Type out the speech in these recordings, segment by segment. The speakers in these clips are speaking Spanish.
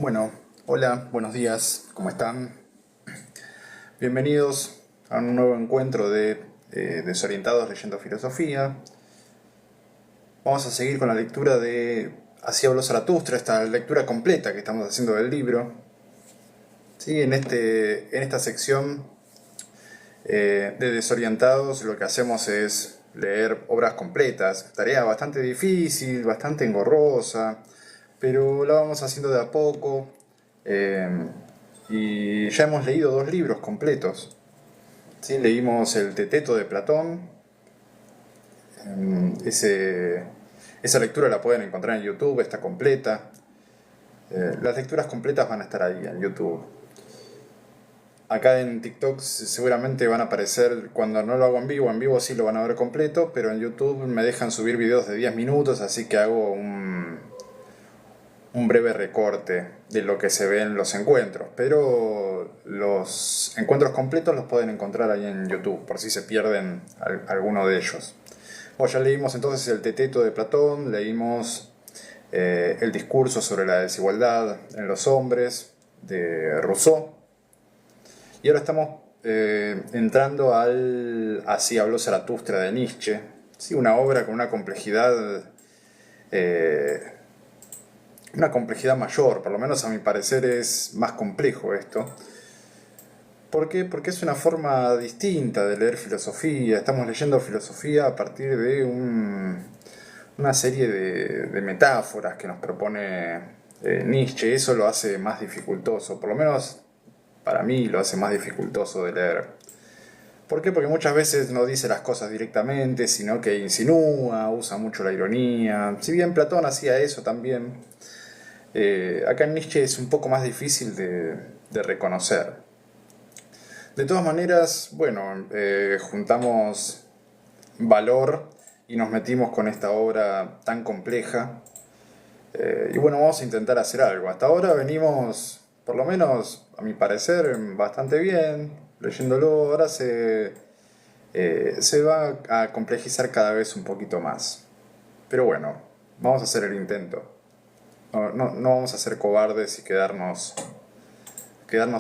Bueno, hola, buenos días, ¿cómo están? Bienvenidos a un nuevo encuentro de Desorientados leyendo filosofía. Vamos a seguir con la lectura de Así habló Zaratustra, esta lectura completa que estamos haciendo del libro. Sí, en esta sección de Desorientados lo que hacemos es leer obras completas. Tarea bastante difícil, bastante engorrosa, pero la vamos haciendo de a poco. Eh, y ya hemos leído dos libros completos. ¿Sí? Leímos el Teteto de Platón. Esa lectura la pueden encontrar en YouTube, está completa. Las lecturas completas van a estar ahí en YouTube. Acá en TikTok seguramente van a aparecer cuando no lo hago en vivo sí lo van a ver completo, pero en YouTube me dejan subir videos de 10 minutos, así que hago un breve recorte de lo que se ve en los encuentros. Pero los encuentros completos los pueden encontrar ahí en YouTube, por si se pierden alguno de ellos. Bueno, ya leímos entonces el Teteto de Platón, leímos el discurso sobre la desigualdad en los hombres de Rousseau. Y ahora estamos entrando al Así habló Zaratustra de Nietzsche. Sí, una obra con una complejidad mayor, por lo menos a mi parecer es más complejo esto. ¿Por qué? Porque es una forma distinta de leer filosofía. Estamos leyendo filosofía a partir de una serie de metáforas que nos propone Nietzsche. Eso lo hace más dificultoso, por lo menos para mí lo hace más dificultoso de leer. ¿Por qué? Porque muchas veces no dice las cosas directamente, sino que insinúa, usa mucho la ironía. Si bien Platón hacía eso también, acá en Nietzsche es un poco más difícil de reconocer. De todas maneras, bueno, juntamos valor y nos metimos con esta obra tan compleja. Y bueno, vamos a intentar hacer algo. Hasta ahora venimos, por lo menos a mi parecer, bastante bien leyéndolo. Ahora se va a complejizar cada vez un poquito más. Pero bueno, vamos a hacer el intento. No vamos a ser cobardes y quedarnos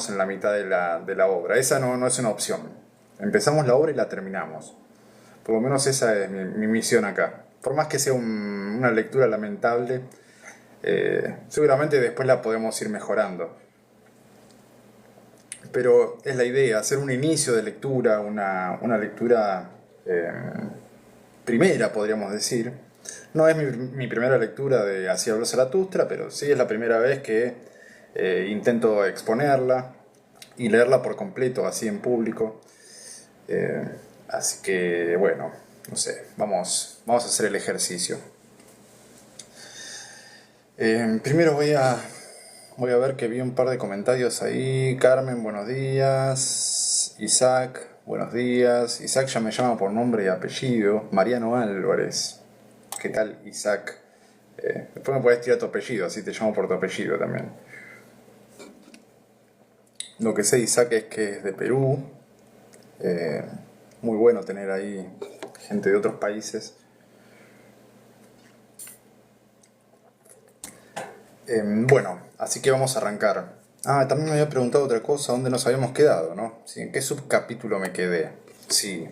en la mitad de la obra. Esa no es una opción. Empezamos la obra y la terminamos. Por lo menos esa es mi misión acá. Por más que sea una lectura lamentable, seguramente después la podemos ir mejorando. Pero es la idea, hacer un inicio de lectura, una lectura primera, podríamos decir. No es mi primera lectura de Así habló Zaratustra, pero sí es la primera vez que intento exponerla y leerla por completo, así en público. Así que, bueno, no sé, vamos a hacer el ejercicio. Primero voy a ver que vi un par de comentarios ahí. Carmen, buenos días. Isaac, buenos días. Isaac ya me llama por nombre y apellido. Mariano Álvarez. ¿Qué tal, Isaac? Después me podés tirar tu apellido, así te llamo por tu apellido también. Lo que sé de Isaac es que es de Perú. Muy bueno tener ahí gente de otros países. Bueno, así que vamos a arrancar. También me había preguntado otra cosa, ¿dónde nos habíamos quedado, no? Sí, ¿en qué subcapítulo me quedé? Sí.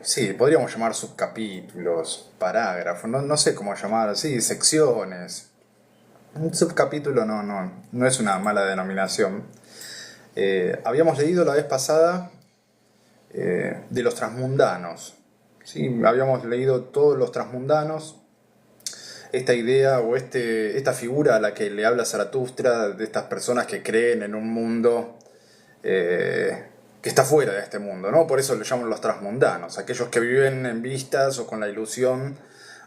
Sí, podríamos llamar subcapítulos, parágrafos, no sé cómo llamar, sí, secciones. Un subcapítulo no es una mala denominación. Habíamos leído la vez pasada de los transmundanos. ¿Sí? Habíamos leído todos los transmundanos. Esta idea o esta figura a la que le habla Zaratustra, de estas personas que creen en un mundo que está fuera de este mundo, ¿no? Por eso le llaman los transmundanos, aquellos que viven en vistas o con la ilusión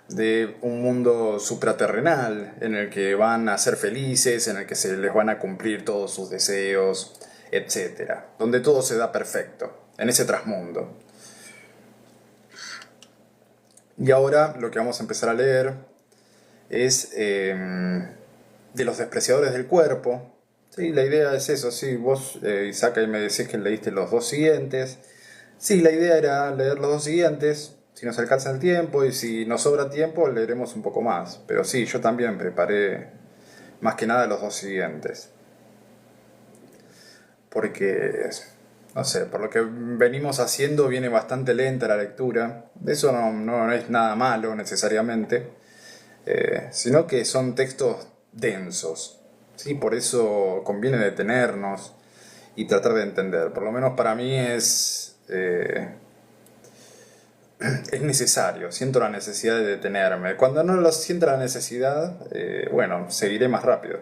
de un mundo supraterrenal en el que van a ser felices, en el que se les van a cumplir todos sus deseos, etcétera, donde todo se da perfecto, en ese transmundo. Y ahora lo que vamos a empezar a leer es de los despreciadores del cuerpo. Sí, la idea es eso, sí, vos, Isaac, ahí me decís que leíste los dos siguientes. Sí, la idea era leer los dos siguientes, si nos alcanza el tiempo, y si nos sobra tiempo leeremos un poco más. Pero sí, yo también preparé más que nada los dos siguientes. Porque, no sé, por lo que venimos haciendo viene bastante lenta la lectura. Eso no es nada malo necesariamente, sino que son textos densos. ¿Sí? Por eso conviene detenernos y tratar de entender. Por lo menos para mí es necesario, siento la necesidad de detenerme. Cuando no lo sienta la necesidad, bueno, seguiré más rápido.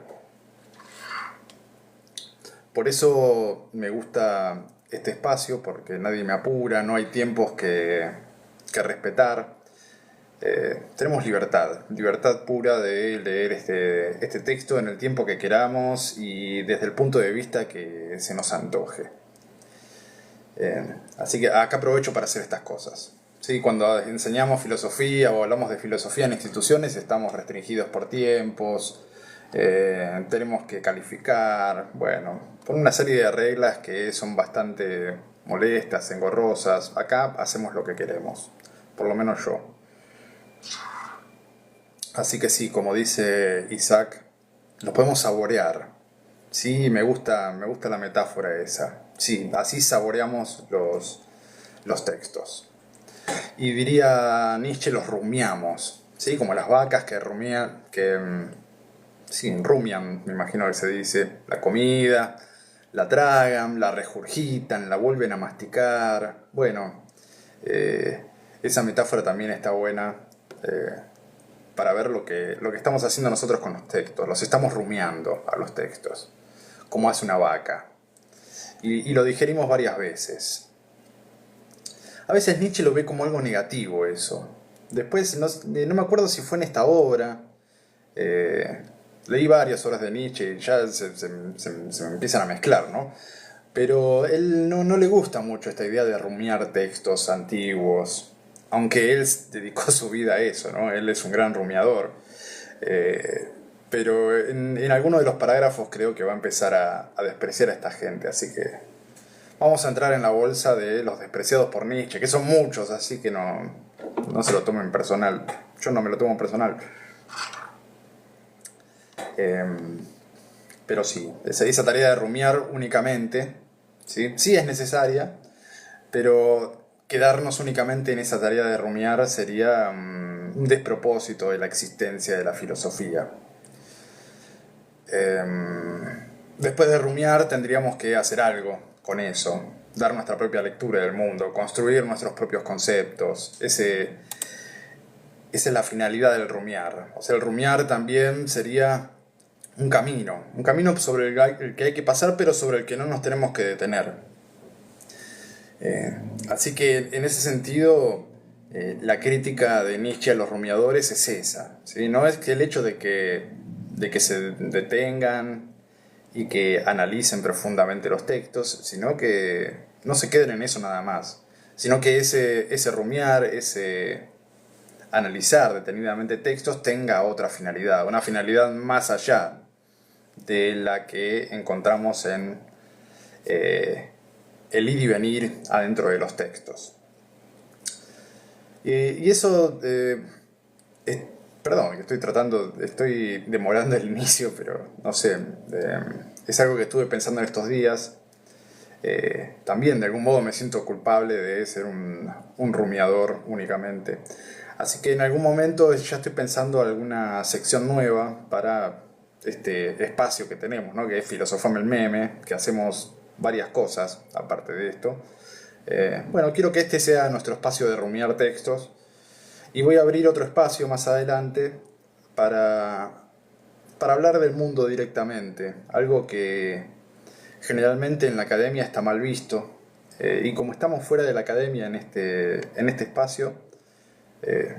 Por eso me gusta este espacio, porque nadie me apura, no hay tiempos que respetar. Tenemos libertad pura de leer este texto en el tiempo que queramos y desde el punto de vista que se nos antoje. Así que acá aprovecho para hacer estas cosas. ¿Sí? Cuando enseñamos filosofía o hablamos de filosofía en instituciones estamos restringidos por tiempos, tenemos que calificar, bueno, por una serie de reglas que son bastante molestas, engorrosas. Acá hacemos lo que queremos, por lo menos yo. Así que sí, como dice Isaac, lo podemos saborear. Sí, me gusta la metáfora esa. Sí, así saboreamos los textos. Y diría Nietzsche, los rumiamos. ¿Sí? Como las vacas que rumian, sí, rumian, me imagino que se dice, la comida, la tragan, la regurgitan, la vuelven a masticar. Bueno, esa metáfora también está buena para ver lo que estamos haciendo nosotros con los textos. Los estamos rumiando a los textos, como hace una vaca. Y lo digerimos varias veces. A veces Nietzsche lo ve como algo negativo eso. Después, no me acuerdo si fue en esta obra. Leí varias obras de Nietzsche y ya se me empiezan a mezclar, ¿no? Pero él no le gusta mucho esta idea de rumiar textos antiguos. Aunque él dedicó su vida a eso, ¿no? Él es un gran rumiador. Pero en alguno de los parágrafos creo que va a empezar a despreciar a esta gente. Así que vamos a entrar en la bolsa de los despreciados por Nietzsche, que son muchos, así que no se lo tomen personal. Yo no me lo tomo personal. Pero sí, esa tarea de rumiar únicamente, sí es necesaria, pero quedarnos únicamente en esa tarea de rumiar sería un despropósito de la existencia de la filosofía. Después de rumiar tendríamos que hacer algo con eso, dar nuestra propia lectura del mundo, construir nuestros propios conceptos. Esa es la finalidad del rumiar. O sea, el rumiar también sería un camino sobre el que hay que pasar, pero sobre el que no nos tenemos que detener. Así que en ese sentido, la crítica de Nietzsche a los rumiadores es esa, ¿sí? No es que el hecho de que se detengan y que analicen profundamente los textos, sino que no se queden en eso nada más, sino que ese rumiar, ese analizar detenidamente textos tenga otra finalidad, una finalidad más allá de la que encontramos en el ir y venir adentro de los textos. Y eso, perdón, que estoy demorando el inicio, pero no sé, es algo que estuve pensando en estos días. También de algún modo me siento culpable de ser un rumiador únicamente. Así que en algún momento ya estoy pensando alguna sección nueva para este espacio que tenemos, ¿no? Que es Filosofame el Meme, que hacemos varias cosas aparte de esto. Bueno, quiero que este sea nuestro espacio de rumiar textos y voy a abrir otro espacio más adelante para hablar del mundo directamente, algo que generalmente en la academia está mal visto, y como estamos fuera de la academia en este espacio,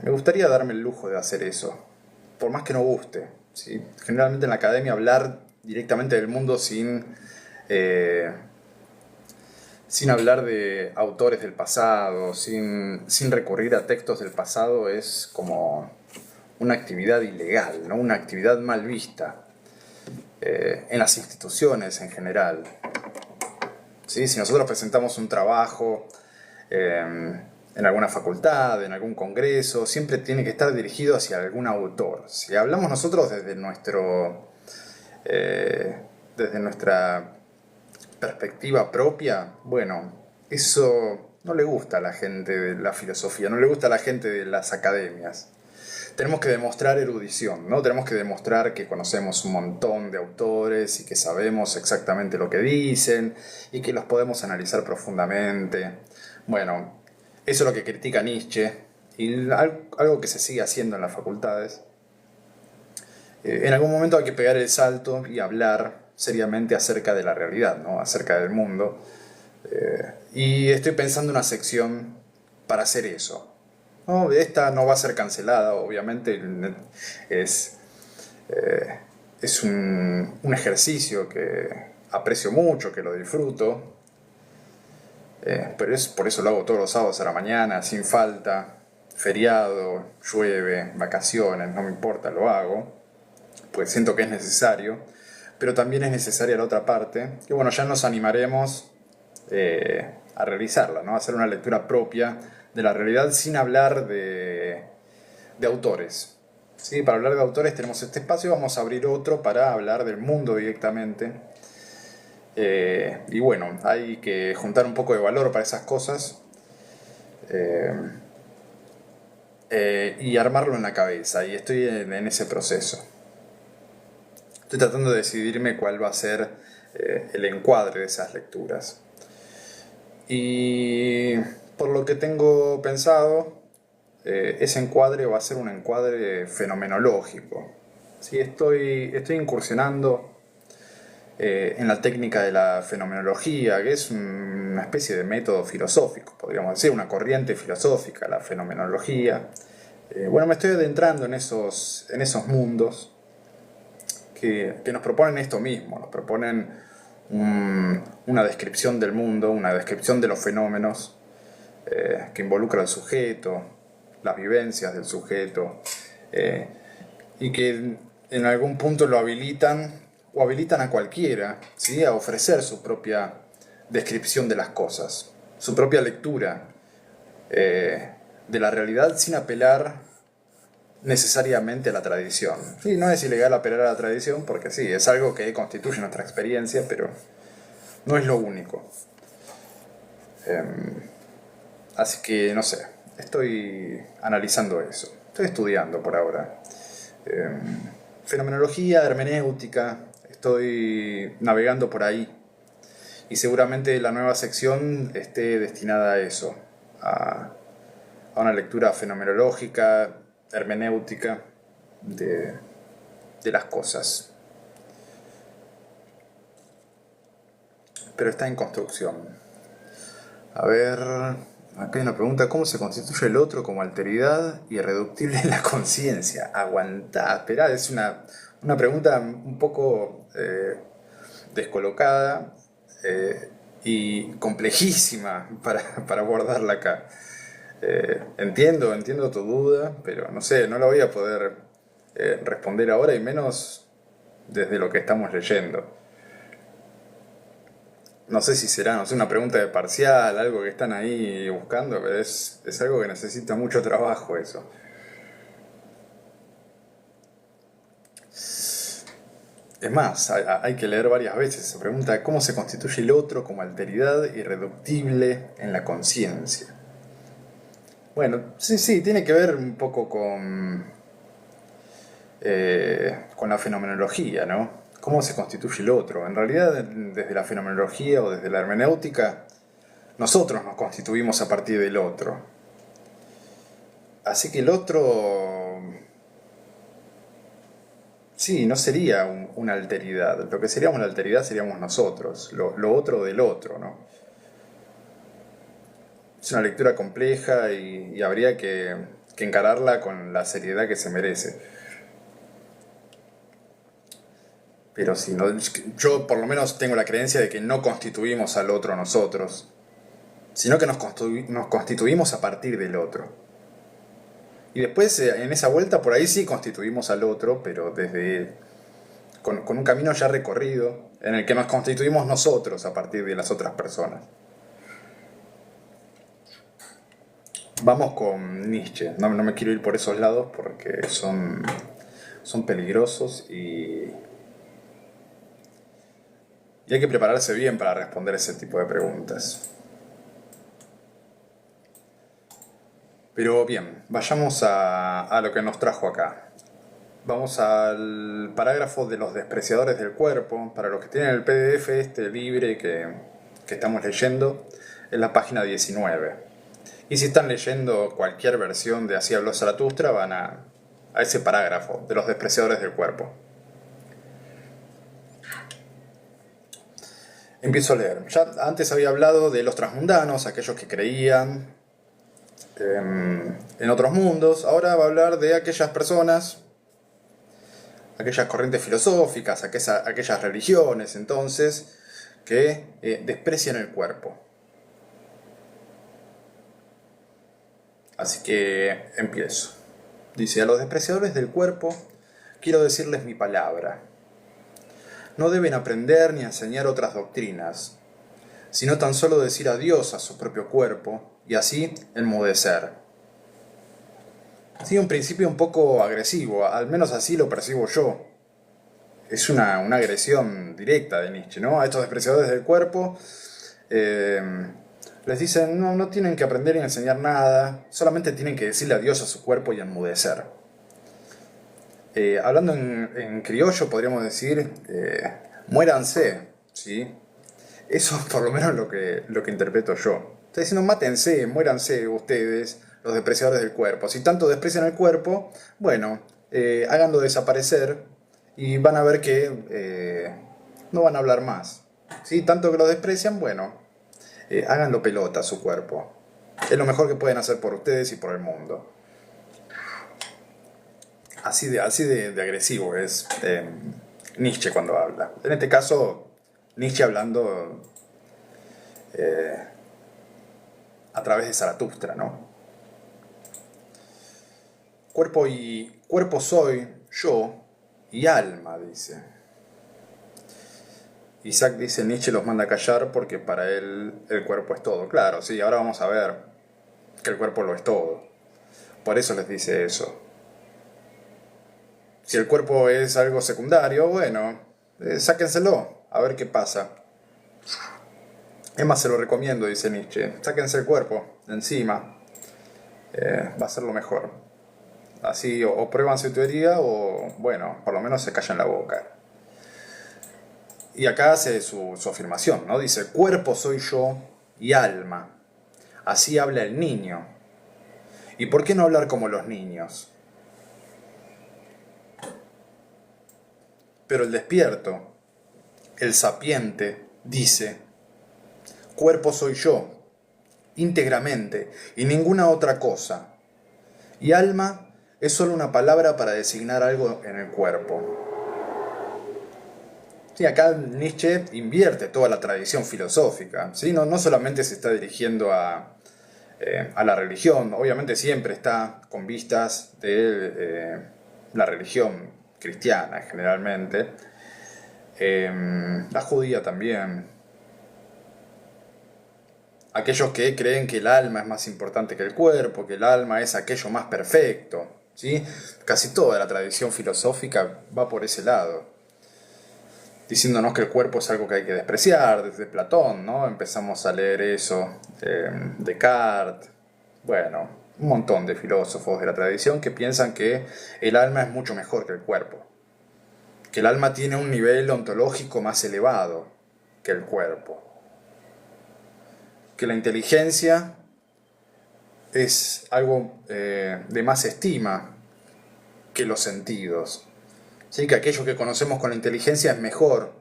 me gustaría darme el lujo de hacer eso, por más que no guste, ¿sí? Generalmente en la academia hablar directamente del mundo sin hablar de autores del pasado, sin recurrir a textos del pasado, es como una actividad ilegal, ¿no? Una actividad mal vista en las instituciones en general. ¿Sí? Si nosotros presentamos un trabajo en alguna facultad, en algún congreso, siempre tiene que estar dirigido hacia algún autor. Si hablamos nosotros desde nuestro desde nuestra perspectiva propia, bueno, eso no le gusta a la gente de la filosofía, no le gusta a la gente de las academias. Tenemos que demostrar erudición, ¿no? Tenemos que demostrar que conocemos un montón de autores y que sabemos exactamente lo que dicen y que los podemos analizar profundamente. Bueno, eso es lo que critica Nietzsche y algo que se sigue haciendo en las facultades. En algún momento hay que pegar el salto y hablar seriamente acerca de la realidad, ¿no? Acerca del mundo. Y estoy pensando una sección para hacer eso. No, esta no va a ser cancelada, obviamente. Es, es un ejercicio que aprecio mucho, que lo disfruto. Pero es por eso lo hago todos los sábados a la mañana, sin falta. Feriado, llueve, vacaciones, no me importa, lo hago. Pues siento que es necesario. Pero también es necesaria la otra parte. Que bueno, ya nos animaremos a realizarla, ¿no? A hacer una lectura propia de la realidad sin hablar de autores. ¿Sí? Para hablar de autores tenemos este espacio, vamos a abrir otro para hablar del mundo directamente. Y bueno, hay que juntar un poco de valor para esas cosas y armarlo en la cabeza, y estoy en ese proceso. Estoy tratando de decidirme cuál va a ser el encuadre de esas lecturas. Y por lo que tengo pensado, ese encuadre va a ser un encuadre fenomenológico. ¿Sí? Estoy incursionando en la técnica de la fenomenología, que es una especie de método filosófico, podríamos decir, una corriente filosófica, la fenomenología. Bueno, me estoy adentrando en esos mundos que nos proponen esto mismo, nos proponen una descripción del mundo, una descripción de los fenómenos que involucra al sujeto, las vivencias del sujeto, y que en algún punto lo habilitan o habilitan a cualquiera, ¿sí? A ofrecer su propia descripción de las cosas, su propia lectura de la realidad sin apelar necesariamente a la tradición. Sí, no es ilegal apelar a la tradición porque sí, es algo que constituye nuestra experiencia, pero no es lo único. Así que no sé, estoy analizando eso, estoy estudiando por ahora. Fenomenología, hermenéutica, estoy navegando por ahí. Y seguramente la nueva sección esté destinada a eso, a una lectura fenomenológica, hermenéutica de las cosas. Pero está en construcción. A ver, acá hay una pregunta: ¿cómo se constituye el otro como alteridad irreductible en la conciencia? Aguantá, esperá, es una pregunta un poco descolocada y complejísima para abordarla acá. Entiendo tu duda, pero no sé, no la voy a poder responder ahora, y menos desde lo que estamos leyendo. No sé si será, no sé, una pregunta de parcial, algo que están ahí buscando, pero es algo que necesita mucho trabajo eso. Es más, hay que leer varias veces. Se pregunta: ¿cómo se constituye el otro como alteridad irreductible en la conciencia? Bueno, sí, tiene que ver un poco con la fenomenología, ¿no? ¿Cómo se constituye el otro? En realidad, desde la fenomenología o desde la hermenéutica, nosotros nos constituimos a partir del otro. Así que el otro, sí, no sería una alteridad. Lo que sería una alteridad seríamos nosotros, lo otro del otro, ¿no? Es una lectura compleja y habría que encararla con la seriedad que se merece. Pero sí, no, yo por lo menos tengo la creencia de que no constituimos al otro nosotros, sino que nos constituimos a partir del otro. Y después en esa vuelta por ahí sí constituimos al otro, pero con un camino ya recorrido en el que nos constituimos nosotros a partir de las otras personas. Vamos con Nietzsche. No me quiero ir por esos lados porque son peligrosos y Y hay que prepararse bien para responder ese tipo de preguntas. Pero bien, vayamos a lo que nos trajo acá. Vamos al parágrafo de los despreciadores del cuerpo. Para los que tienen el PDF este libre que estamos leyendo, en la página 19. Y si están leyendo cualquier versión de Así habló Zaratustra, van a ese parágrafo de los despreciadores del cuerpo. Empiezo a leer. Ya antes había hablado de los transmundanos, aquellos que creían en otros mundos. Ahora va a hablar de aquellas personas, aquellas corrientes filosóficas, aquellas religiones, entonces, que desprecian el cuerpo. Así que empiezo. Dice: a los despreciadores del cuerpo quiero decirles mi palabra. No deben aprender ni enseñar otras doctrinas, sino tan solo decir adiós a su propio cuerpo y así enmudecer. Sí, un principio un poco agresivo, al menos así lo percibo yo. Es una agresión directa de Nietzsche, ¿no? A estos despreciadores del cuerpo les dicen: no tienen que aprender ni enseñar nada, solamente tienen que decirle adiós a su cuerpo y enmudecer. Hablando en criollo podríamos decir, muéranse, ¿sí? Eso por lo menos lo que interpreto yo. Está diciendo: mátense, muéranse ustedes, los despreciadores del cuerpo. Si tanto desprecian el cuerpo, bueno, háganlo desaparecer y van a ver que no van a hablar más. ¿Sí? Tanto que lo desprecian, bueno, háganlo pelota a su cuerpo. Es lo mejor que pueden hacer por ustedes y por el mundo. Así de agresivo es Nietzsche cuando habla. En este caso, Nietzsche hablando a través de Zaratustra, ¿no? Cuerpo soy yo y alma, dice. Isaac dice: Nietzsche los manda a callar porque para él el cuerpo es todo. Claro, sí, ahora vamos a ver que el cuerpo lo es todo. Por eso les dice eso. Si el cuerpo es algo secundario, bueno, sáquenselo, a ver qué pasa. Es más, se lo recomiendo, dice Nietzsche. Sáquense el cuerpo de encima. Va a ser lo mejor. Así o prueban su teoría o, bueno, por lo menos se callan la boca. Y acá hace su afirmación, ¿no? Dice: cuerpo soy yo y alma. Así habla el niño. ¿Y por qué no hablar como los niños? Pero el despierto, el sapiente, dice: cuerpo soy yo, íntegramente, y ninguna otra cosa. Y alma es solo una palabra para designar algo en el cuerpo. Sí, acá Nietzsche invierte toda la tradición filosófica. ¿Sí? No solamente se está dirigiendo a la religión, obviamente siempre está con vistas de la religión cristiana generalmente, la judía también. Aquellos que creen que el alma es más importante que el cuerpo, que el alma es aquello más perfecto, ¿sí? Casi toda la tradición filosófica va por ese lado, diciéndonos que el cuerpo es algo que hay que despreciar. Desde Platón, ¿no? Empezamos a leer eso, Descartes, bueno, un montón de filósofos de la tradición que piensan que el alma es mucho mejor que el cuerpo, que el alma tiene un nivel ontológico más elevado que el cuerpo, que la inteligencia es algo de más estima que los sentidos. ¿Sí? Que aquello que conocemos con la inteligencia es mejor,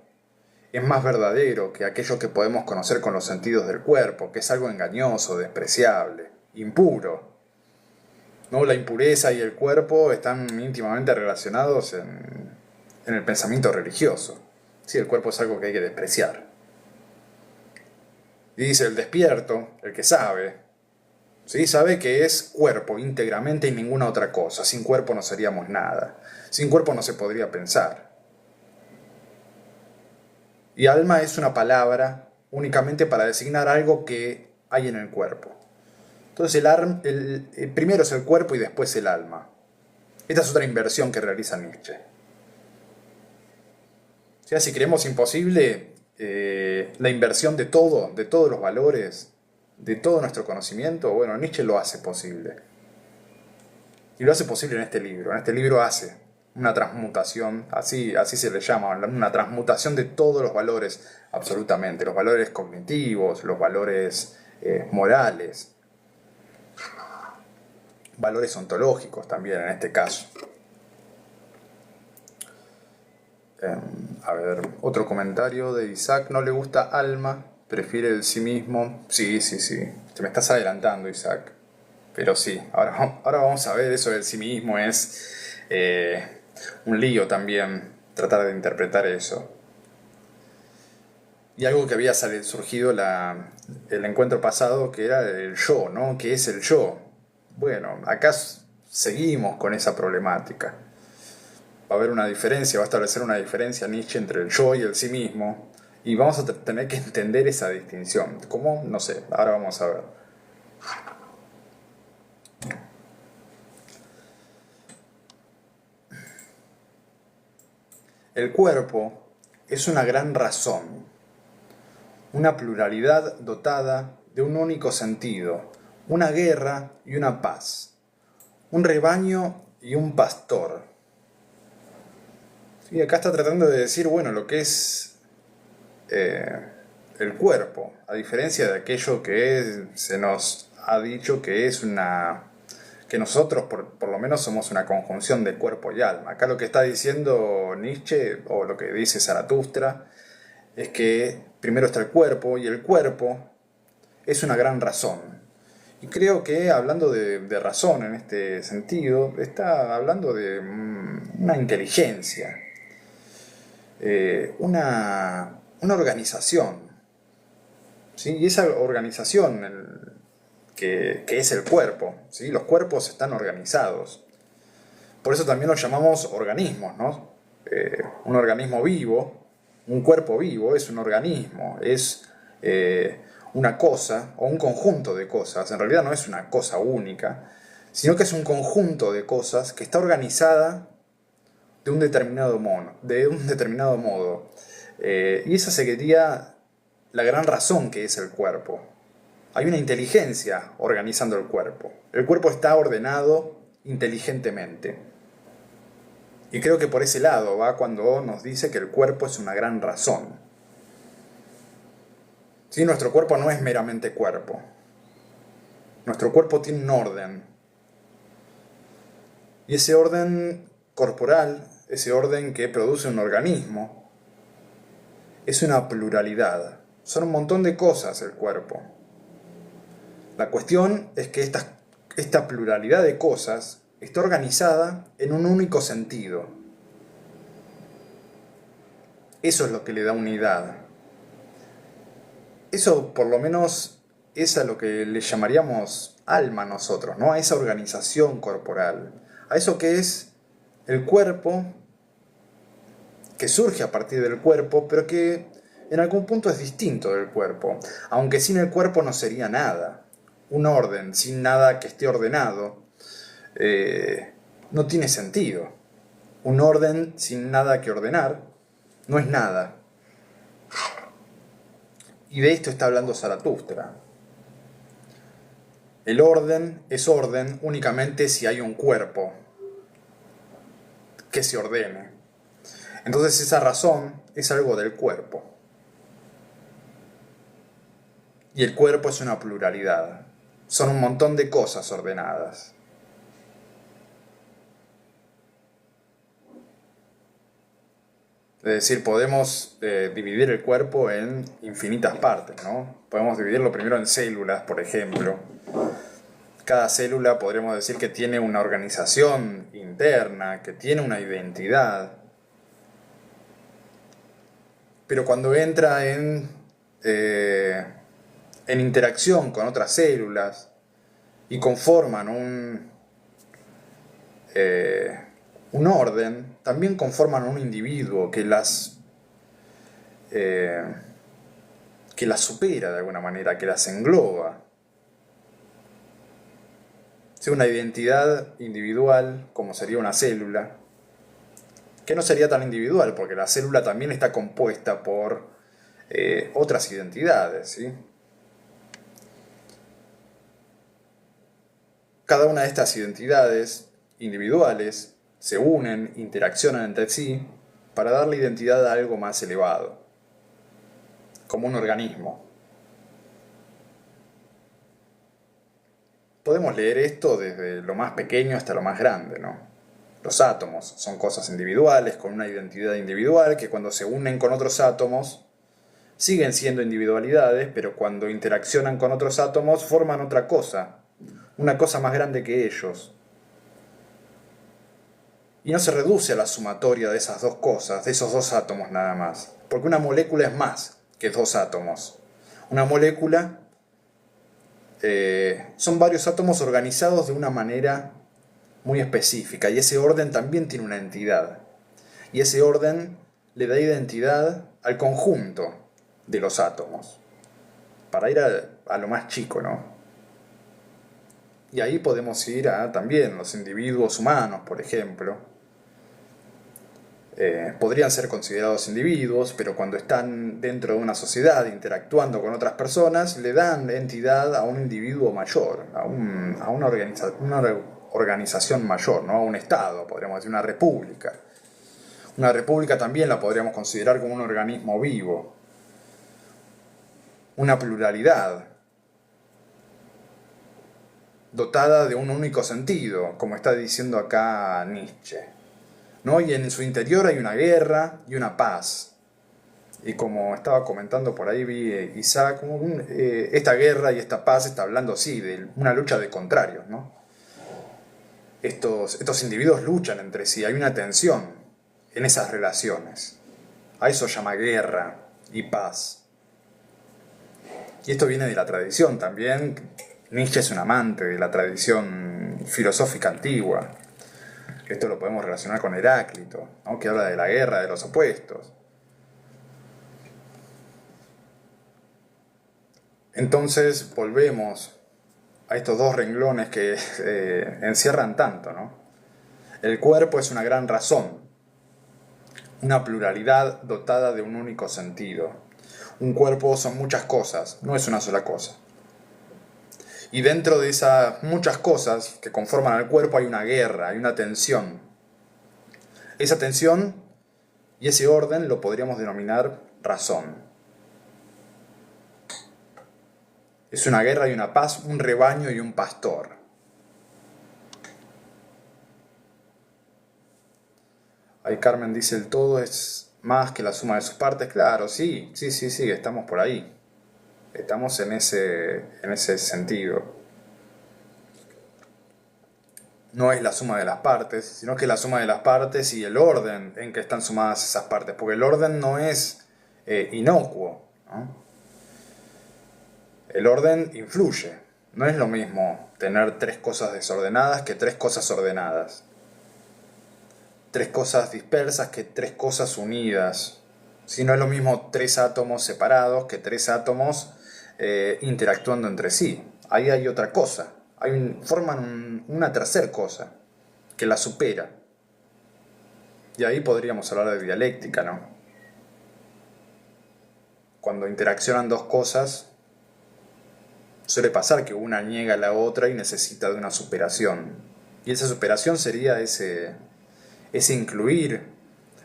es más verdadero que aquello que podemos conocer con los sentidos del cuerpo, que es algo engañoso, despreciable, impuro. ¿No? La impureza y el cuerpo están íntimamente relacionados en el pensamiento religioso. Sí, el cuerpo es algo que hay que despreciar. Y dice: el despierto, el que sabe, ¿sí? Sabe que es cuerpo íntegramente y ninguna otra cosa. Sin cuerpo no seríamos nada. Sin cuerpo no se podría pensar. Y alma es una palabra únicamente para designar algo que hay en el cuerpo. Entonces el primero es el cuerpo y después el alma. Esta es otra inversión que realiza Nietzsche. O sea, si creemos imposible la inversión de todos los valores, de todo nuestro conocimiento, bueno, Nietzsche lo hace posible. Y lo hace posible en este libro. En este libro hace una transmutación, así se le llama, una transmutación de todos los valores, absolutamente. Los valores cognitivos, los valores morales, valores ontológicos también en este caso. A ver, otro comentario de Isaac. No le gusta Alma, prefiere el sí mismo. Sí. Te me estás adelantando, Isaac. Pero sí, ahora vamos a ver, eso del sí mismo es un lío también, tratar de interpretar eso. Y algo que había surgido el encuentro pasado, que era el yo, ¿no? ¿Qué es el yo? Bueno, acá seguimos con esa problemática. Va a haber una diferencia, va a establecer una diferencia Nietzsche entre el yo y el sí mismo. Y vamos a tener que entender esa distinción. ¿Cómo? No sé, ahora vamos a ver. El cuerpo es una gran razón, una pluralidad dotada de un único sentido, una guerra y una paz, un rebaño y un pastor. Y acá está tratando de decir, bueno, lo que es el cuerpo, a diferencia de aquello que se nos ha dicho que es que nosotros por lo menos somos una conjunción de cuerpo y alma. Acá lo que está diciendo Nietzsche, o lo que dice Zaratustra, es que primero está el cuerpo, y el cuerpo es una gran razón. Y creo que hablando de razón en este sentido, está hablando de una inteligencia, una organización. ¿Sí? Y esa organización que es el cuerpo, ¿sí? Los cuerpos están organizados. Por eso también los llamamos organismos, ¿no? Un organismo vivo, un cuerpo vivo es un organismo, es una cosa o un conjunto de cosas. En realidad no es una cosa única, sino que es un conjunto de cosas que está organizada de un determinado modo. Y esa sería la gran razón que es el cuerpo. Hay una inteligencia organizando el cuerpo. El cuerpo está ordenado inteligentemente. Y creo que por ese lado va cuando nos dice que el cuerpo es una gran razón. ¿Sí? Nuestro cuerpo no es meramente cuerpo. Nuestro cuerpo tiene un orden. Y ese orden corporal, ese orden que produce un organismo, es una pluralidad. Son un montón de cosas el cuerpo. La cuestión es que esta pluralidad de cosas está organizada en un único sentido. Eso es lo que le da unidad. Eso por lo menos es a lo que le llamaríamos alma nosotros, ¿no? A esa organización corporal, a eso que es el cuerpo, que surge a partir del cuerpo, pero que en algún punto es distinto del cuerpo, aunque sin el cuerpo no sería nada. Un orden sin nada que esté ordenado no tiene sentido. Un orden sin nada que ordenar no es nada. Y de esto está hablando Zaratustra. El orden es orden únicamente si hay un cuerpo que se ordene. Entonces esa razón es algo del cuerpo. Y el cuerpo es una pluralidad. Son un montón de cosas ordenadas. Es decir, podemos dividir el cuerpo en infinitas partes, ¿no? Podemos dividirlo primero en células, por ejemplo. Cada célula podríamos decir que tiene una organización interna, que tiene una identidad. Pero cuando entra en interacción con otras células y conforman un orden, también conforman un individuo que las supera de alguna manera, que las engloba. Es una identidad individual, como sería una célula, que no sería tan individual, porque la célula también está compuesta por otras identidades, ¿sí? Cada una de estas identidades individuales se unen, interaccionan entre sí para darle identidad a algo más elevado, como un organismo. Podemos leer esto desde lo más pequeño hasta lo más grande, ¿no? Los átomos son cosas individuales con una identidad individual que cuando se unen con otros átomos siguen siendo individualidades, pero cuando interaccionan con otros átomos forman otra cosa, una cosa más grande que ellos. Y no se reduce a la sumatoria de esas dos cosas, de esos dos átomos nada más, porque una molécula es más que dos átomos. Una molécula son varios átomos organizados de una manera muy específica, y ese orden también tiene una entidad. Y ese orden le da identidad al conjunto de los átomos, para ir a lo más chico, ¿no? Y ahí podemos ir a también los individuos humanos, por ejemplo. Podrían ser considerados individuos, pero cuando están dentro de una sociedad interactuando con otras personas, le dan entidad a un individuo mayor, a una organización mayor, ¿no? A un Estado, podríamos decir una república. Una república también la podríamos considerar como un organismo vivo. Una pluralidad, dotada de un único sentido, como está diciendo acá Nietzsche, ¿no? Y en su interior hay una guerra y una paz. Y como estaba comentando por ahí, vi Isaac, esta guerra y esta paz está hablando, sí, de una lucha de contrarios, ¿no? Estos individuos luchan entre sí, hay una tensión en esas relaciones. A eso llama guerra y paz. Y esto viene de la tradición también. Nietzsche es un amante de la tradición filosófica antigua. Esto lo podemos relacionar con Heráclito, ¿no? Que habla de la guerra de los opuestos. Entonces volvemos a estos dos renglones que encierran tanto, ¿no? El cuerpo es una gran razón, una pluralidad dotada de un único sentido. Un cuerpo son muchas cosas, no es una sola cosa. Y dentro de esas muchas cosas que conforman al cuerpo hay una guerra, hay una tensión. Esa tensión y ese orden lo podríamos denominar razón. Es una guerra y una paz, un rebaño y un pastor. Ahí Carmen dice, el todo es más que la suma de sus partes. Claro, sí, estamos por ahí. Estamos en ese sentido. No es la suma de las partes, sino que es la suma de las partes y el orden en que están sumadas esas partes. Porque el orden no es inocuo, ¿no? El orden influye. No es lo mismo tener tres cosas desordenadas que tres cosas ordenadas. Tres cosas dispersas que tres cosas unidas. Si no es lo mismo tres átomos separados que tres átomos interactuando entre sí. Ahí hay otra cosa. Forman una tercera cosa que la supera. Y ahí podríamos hablar de dialéctica, ¿no? Cuando interaccionan dos cosas, suele pasar que una niega a la otra y necesita de una superación. Y esa superación sería ese incluir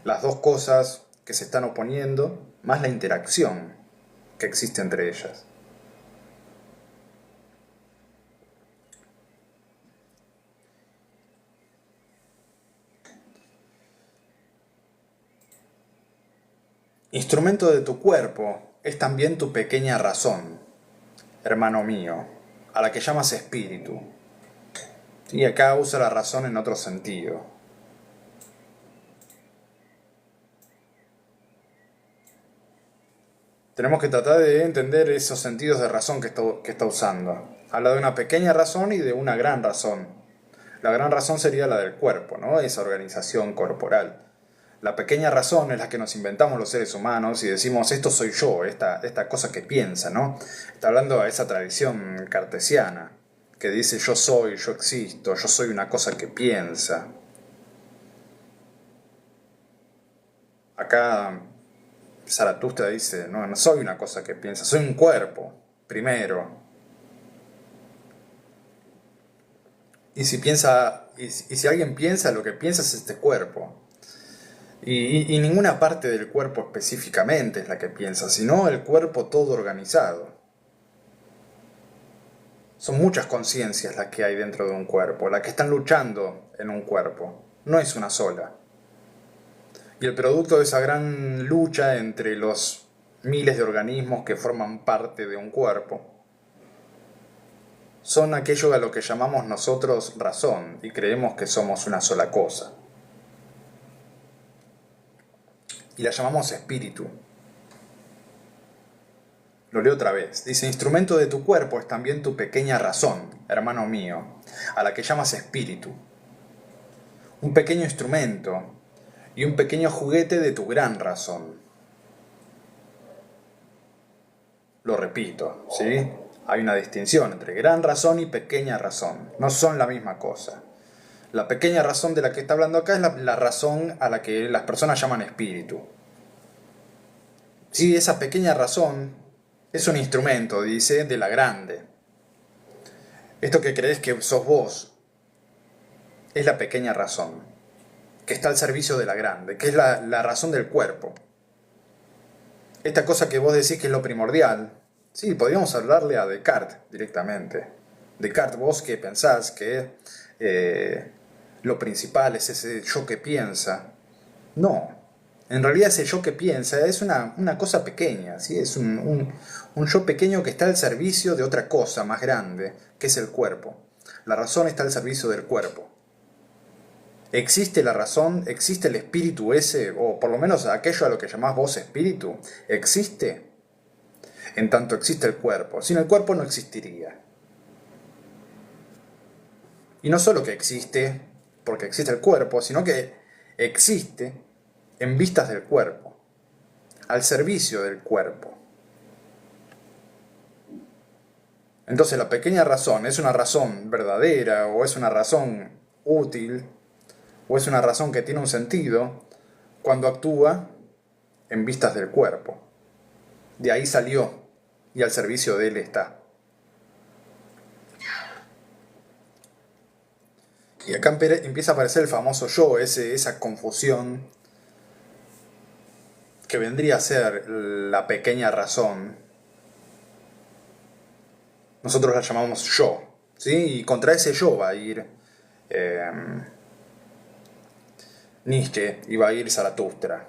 las dos cosas que se están oponiendo, más la interacción que existe entre ellas. Instrumento de tu cuerpo es también tu pequeña razón, hermano mío, a la que llamas espíritu. Y acá usa la razón en otro sentido. Tenemos que tratar de entender esos sentidos de razón que está usando. Habla de una pequeña razón y de una gran razón. La gran razón sería la del cuerpo, ¿no? Esa organización corporal. La pequeña razón es la que nos inventamos los seres humanos y decimos, esto soy yo, esta cosa que piensa, ¿no? Está hablando de esa tradición cartesiana, que dice yo soy, yo existo, yo soy una cosa que piensa. Acá Zaratustra dice, no, no soy una cosa que piensa, soy un cuerpo, primero. Y si alguien piensa, lo que piensa es este cuerpo. Y ninguna parte del cuerpo específicamente es la que piensa, sino el cuerpo todo organizado. Son muchas conciencias las que hay dentro de un cuerpo, las que están luchando en un cuerpo. No es una sola. Y el producto de esa gran lucha entre los miles de organismos que forman parte de un cuerpo son aquello a lo que llamamos nosotros razón y creemos que somos una sola cosa. Y la llamamos espíritu. Lo leo otra vez. Dice, instrumento de tu cuerpo es también tu pequeña razón, hermano mío, a la que llamas espíritu. Un pequeño instrumento y un pequeño juguete de tu gran razón. Lo repito, ¿sí? Hay una distinción entre gran razón y pequeña razón. No son la misma cosa. La pequeña razón de la que está hablando acá es la razón a la que las personas llaman espíritu. Sí, esa pequeña razón es un instrumento, dice, de la grande. Esto que crees que sos vos es la pequeña razón, que está al servicio de la grande, que es la razón del cuerpo. Esta cosa que vos decís que es lo primordial, sí, podríamos hablarle a Descartes directamente. Descartes, vos que pensás que lo principal es ese yo que piensa. No, en realidad ese yo que piensa es una cosa pequeña, ¿sí? Es un yo pequeño que está al servicio de otra cosa más grande, que es el cuerpo. La razón está al servicio del cuerpo. ¿Existe la razón? ¿Existe el espíritu ese? O por lo menos aquello a lo que llamás vos espíritu. ¿Existe? En tanto existe el cuerpo. Sin el cuerpo no existiría. Y no solo que existe porque existe el cuerpo, sino que existe en vistas del cuerpo, al servicio del cuerpo. Entonces la pequeña razón es una razón verdadera o es una razón útil o es una razón que tiene un sentido cuando actúa en vistas del cuerpo. De ahí salió y al servicio de él está. Y acá empieza a aparecer el famoso yo, esa confusión que vendría a ser la pequeña razón. Nosotros la llamamos yo, ¿sí? Y contra ese yo va a ir Nietzsche y va a ir Zaratustra.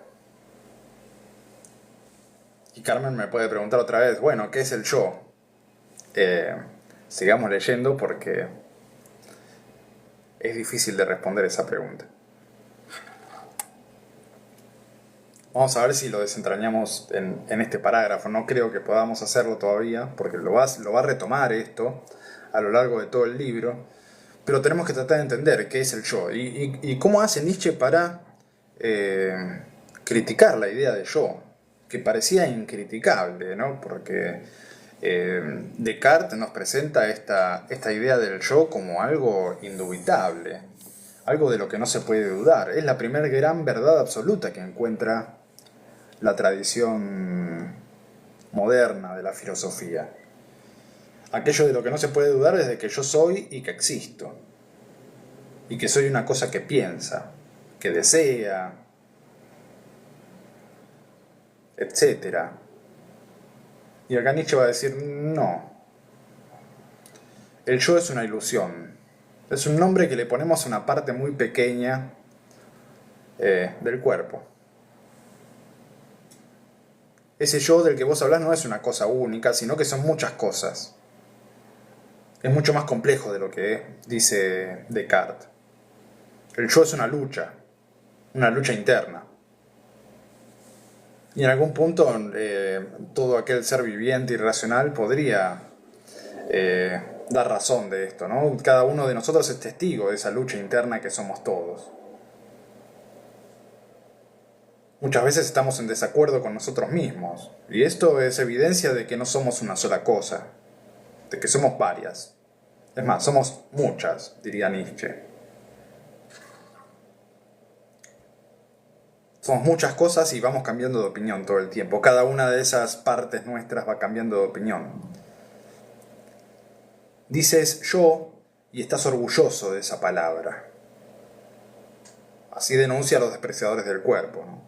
Y Carmen me puede preguntar otra vez, bueno, ¿qué es el yo? Sigamos leyendo porque es difícil de responder esa pregunta. Vamos a ver si lo desentrañamos en este parágrafo. No creo que podamos hacerlo todavía, porque lo va a retomar esto a lo largo de todo el libro. Pero tenemos que tratar de entender qué es el yo. Y cómo hace Nietzsche para criticar la idea de yo, que parecía incriticable, ¿no? Porque Descartes nos presenta esta idea del yo como algo indubitable, algo de lo que no se puede dudar. Es la primera gran verdad absoluta que encuentra la tradición moderna de la filosofía. Aquello de lo que no se puede dudar es de que yo soy y que existo. Y que soy una cosa que piensa, que desea, etc. Y acá Nietzsche va a decir, no. El yo es una ilusión. Es un nombre que le ponemos a una parte muy pequeña del cuerpo. Ese yo del que vos hablás no es una cosa única, sino que son muchas cosas. Es mucho más complejo de lo que dice Descartes. El yo es una lucha interna. Y en algún punto todo aquel ser viviente y racional podría dar razón de esto, ¿no? Cada uno de nosotros es testigo de esa lucha interna que somos todos. Muchas veces estamos en desacuerdo con nosotros mismos, y esto es evidencia de que no somos una sola cosa, de que somos varias. Es más, somos muchas, diría Nietzsche. Somos muchas cosas y vamos cambiando de opinión todo el tiempo. Cada una de esas partes nuestras va cambiando de opinión. Dices yo y estás orgulloso de esa palabra. Así denuncia a los despreciadores del cuerpo, ¿no?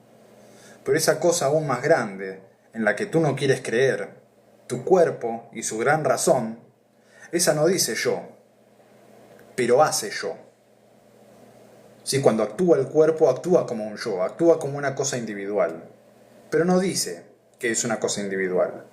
Pero esa cosa aún más grande, en la que tú no quieres creer, tu cuerpo y su gran razón, esa no dice yo, pero hace yo. Sí, cuando actúa el cuerpo, actúa como un yo, actúa como una cosa individual, pero no dice que es una cosa individual.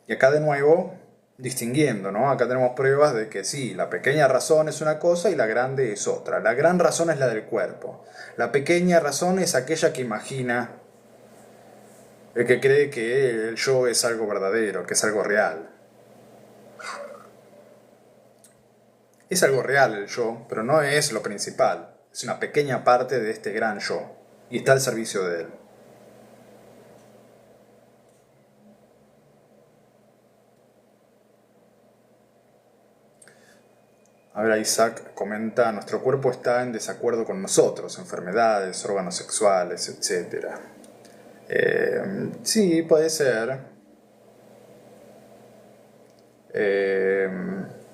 Y acá de nuevo, distinguiendo, ¿no? Acá tenemos pruebas de que sí, la pequeña razón es una cosa y la grande es otra. La gran razón es la del cuerpo. La pequeña razón es aquella que imagina, el que cree que el yo es algo verdadero, que es algo real. Es algo real el yo, pero no es lo principal. Es una pequeña parte de este gran yo y está al servicio de él. A ver, Isaac comenta, nuestro cuerpo está en desacuerdo con nosotros, enfermedades, órganos sexuales, etc. Sí, puede ser.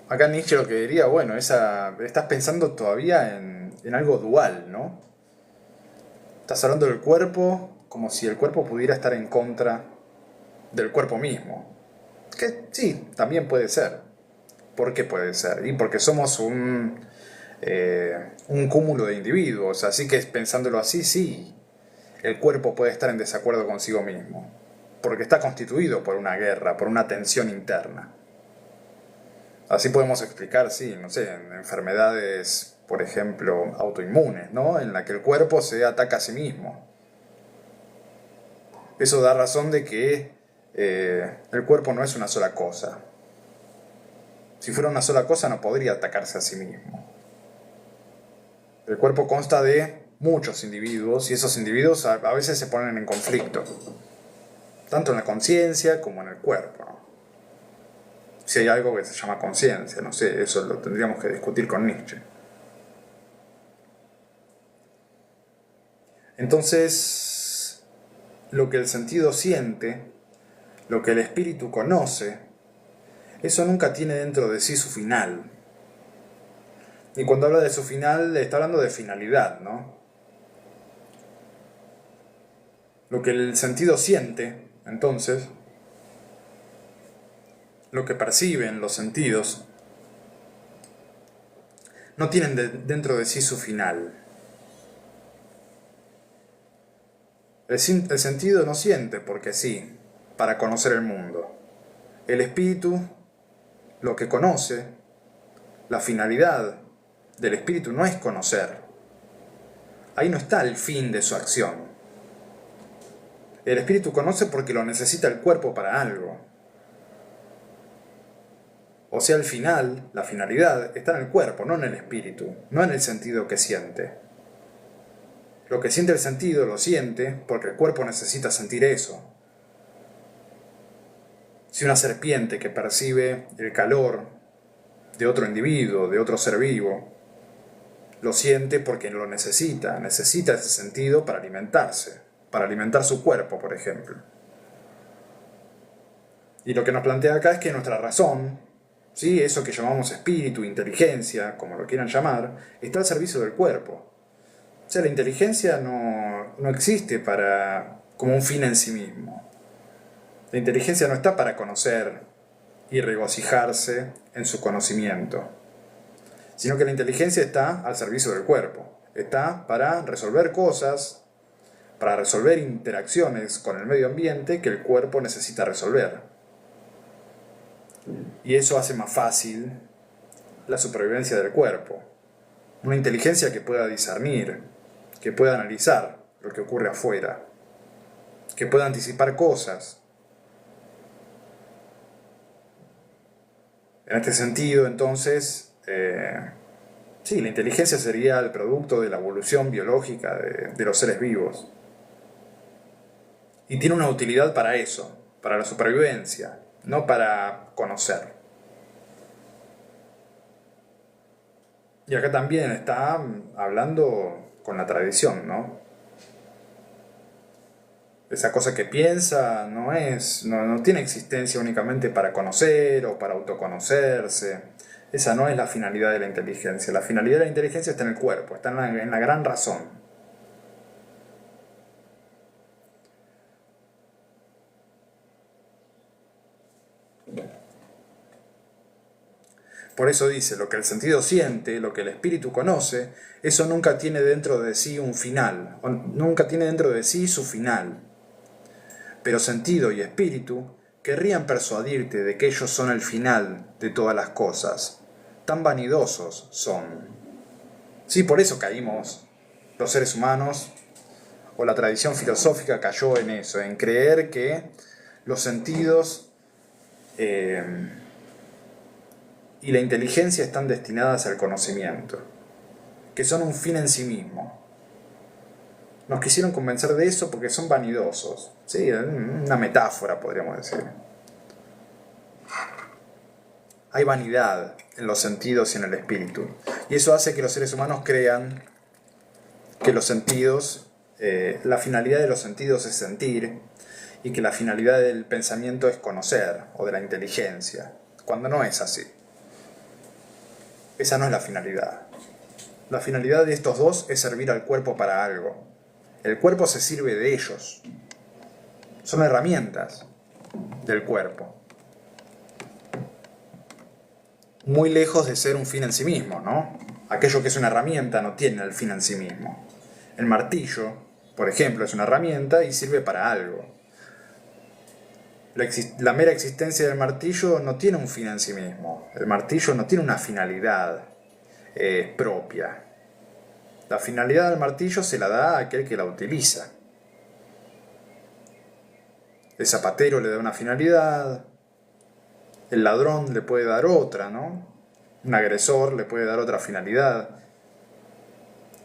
Acá Nietzsche lo que diría, bueno, estás pensando todavía en algo dual, ¿no? Estás hablando del cuerpo como si el cuerpo pudiera estar en contra del cuerpo mismo. Que sí, también puede ser. ¿Por qué puede ser? Y porque somos un cúmulo de individuos, así que pensándolo así, sí, el cuerpo puede estar en desacuerdo consigo mismo, porque está constituido por una guerra, por una tensión interna. Así podemos explicar, sí, no sé, en enfermedades, por ejemplo, autoinmunes, ¿no? En la que el cuerpo se ataca a sí mismo. Eso da razón de que el cuerpo no es una sola cosa. Si fuera una sola cosa no podría atacarse a sí mismo. El cuerpo consta de muchos individuos y esos individuos a veces se ponen en conflicto, tanto en la conciencia como en el cuerpo, ¿no? Si hay algo que se llama conciencia, no sé, eso lo tendríamos que discutir con Nietzsche. Entonces, lo que el sentido siente, lo que el espíritu conoce, eso nunca tiene dentro de sí su final. Y cuando habla de su final, está hablando de finalidad, ¿no? Lo que el sentido siente, entonces, lo que perciben los sentidos, no tienen dentro de sí su final. El sentido no siente porque sí, para conocer el mundo. El espíritu, lo que conoce, la finalidad del espíritu no es conocer. Ahí no está el fin de su acción. El espíritu conoce porque lo necesita el cuerpo para algo. O sea, el final, la finalidad, está en el cuerpo, no en el espíritu, no en el sentido que siente. Lo que siente el sentido lo siente porque el cuerpo necesita sentir eso. Si una serpiente que percibe el calor de otro individuo, de otro ser vivo, lo siente porque lo necesita ese sentido para alimentarse, para alimentar su cuerpo, por ejemplo. Y lo que nos plantea acá es que nuestra razón, ¿sí? Eso que llamamos espíritu, inteligencia, como lo quieran llamar, está al servicio del cuerpo. O sea, la inteligencia no existe como un fin en sí mismo. La inteligencia no está para conocer y regocijarse en su conocimiento, sino que la inteligencia está al servicio del cuerpo. Está para resolver cosas, para resolver interacciones con el medio ambiente que el cuerpo necesita resolver. Y eso hace más fácil la supervivencia del cuerpo. Una inteligencia que pueda discernir, que pueda analizar lo que ocurre afuera, que pueda anticipar cosas. En este sentido, entonces, sí, la inteligencia sería el producto de la evolución biológica de los seres vivos. Y tiene una utilidad para eso, para la supervivencia, no para conocer. Y acá también está hablando con la tradición, ¿no? Esa cosa que piensa no tiene existencia únicamente para conocer o para autoconocerse. Esa no es la finalidad de la inteligencia. La finalidad de la inteligencia está en el cuerpo, está en la gran razón. Por eso dice, lo que el sentido siente, lo que el espíritu conoce, eso nunca tiene dentro de sí un final, nunca tiene dentro de sí su final. Pero sentido y espíritu querrían persuadirte de que ellos son el final de todas las cosas. Tan vanidosos son. Sí, por eso caímos los seres humanos, o la tradición filosófica cayó en eso, en creer que los sentidos y la inteligencia están destinadas al conocimiento, que son un fin en sí mismo. Nos quisieron convencer de eso porque son vanidosos. Sí, una metáfora podríamos decir. Hay vanidad en los sentidos y en el espíritu. Y eso hace que los seres humanos crean que los sentidos, la finalidad de los sentidos es sentir, y que la finalidad del pensamiento es conocer, o de la inteligencia, cuando no es así. Esa no es la finalidad. La finalidad de estos dos es servir al cuerpo para algo. El cuerpo se sirve de ellos. Son herramientas del cuerpo. Muy lejos de ser un fin en sí mismo, ¿no? Aquello que es una herramienta no tiene el fin en sí mismo. El martillo, por ejemplo, es una herramienta y sirve para algo. La mera existencia del martillo no tiene un fin en sí mismo. El martillo no tiene una finalidad propia. La finalidad del martillo se la da a aquel que la utiliza. El zapatero le da una finalidad, el ladrón le puede dar otra, ¿no? Un agresor le puede dar otra finalidad.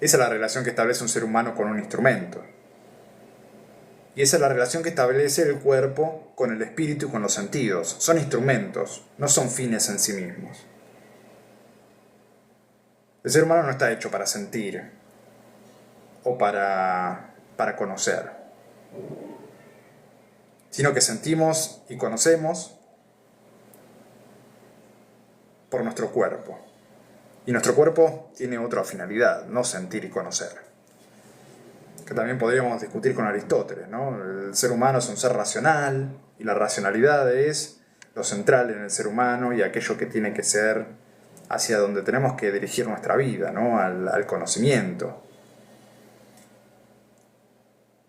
Esa es la relación que establece un ser humano con un instrumento. Y esa es la relación que establece el cuerpo con el espíritu y con los sentidos. Son instrumentos, no son fines en sí mismos. El ser humano no está hecho para sentir o para conocer, sino que sentimos y conocemos por nuestro cuerpo. Y nuestro cuerpo tiene otra finalidad, no sentir y conocer. Que también podríamos discutir con Aristóteles, ¿no? El ser humano es un ser racional, y la racionalidad es lo central en el ser humano y aquello que tiene que ser hacia donde tenemos que dirigir nuestra vida, ¿no? Al conocimiento.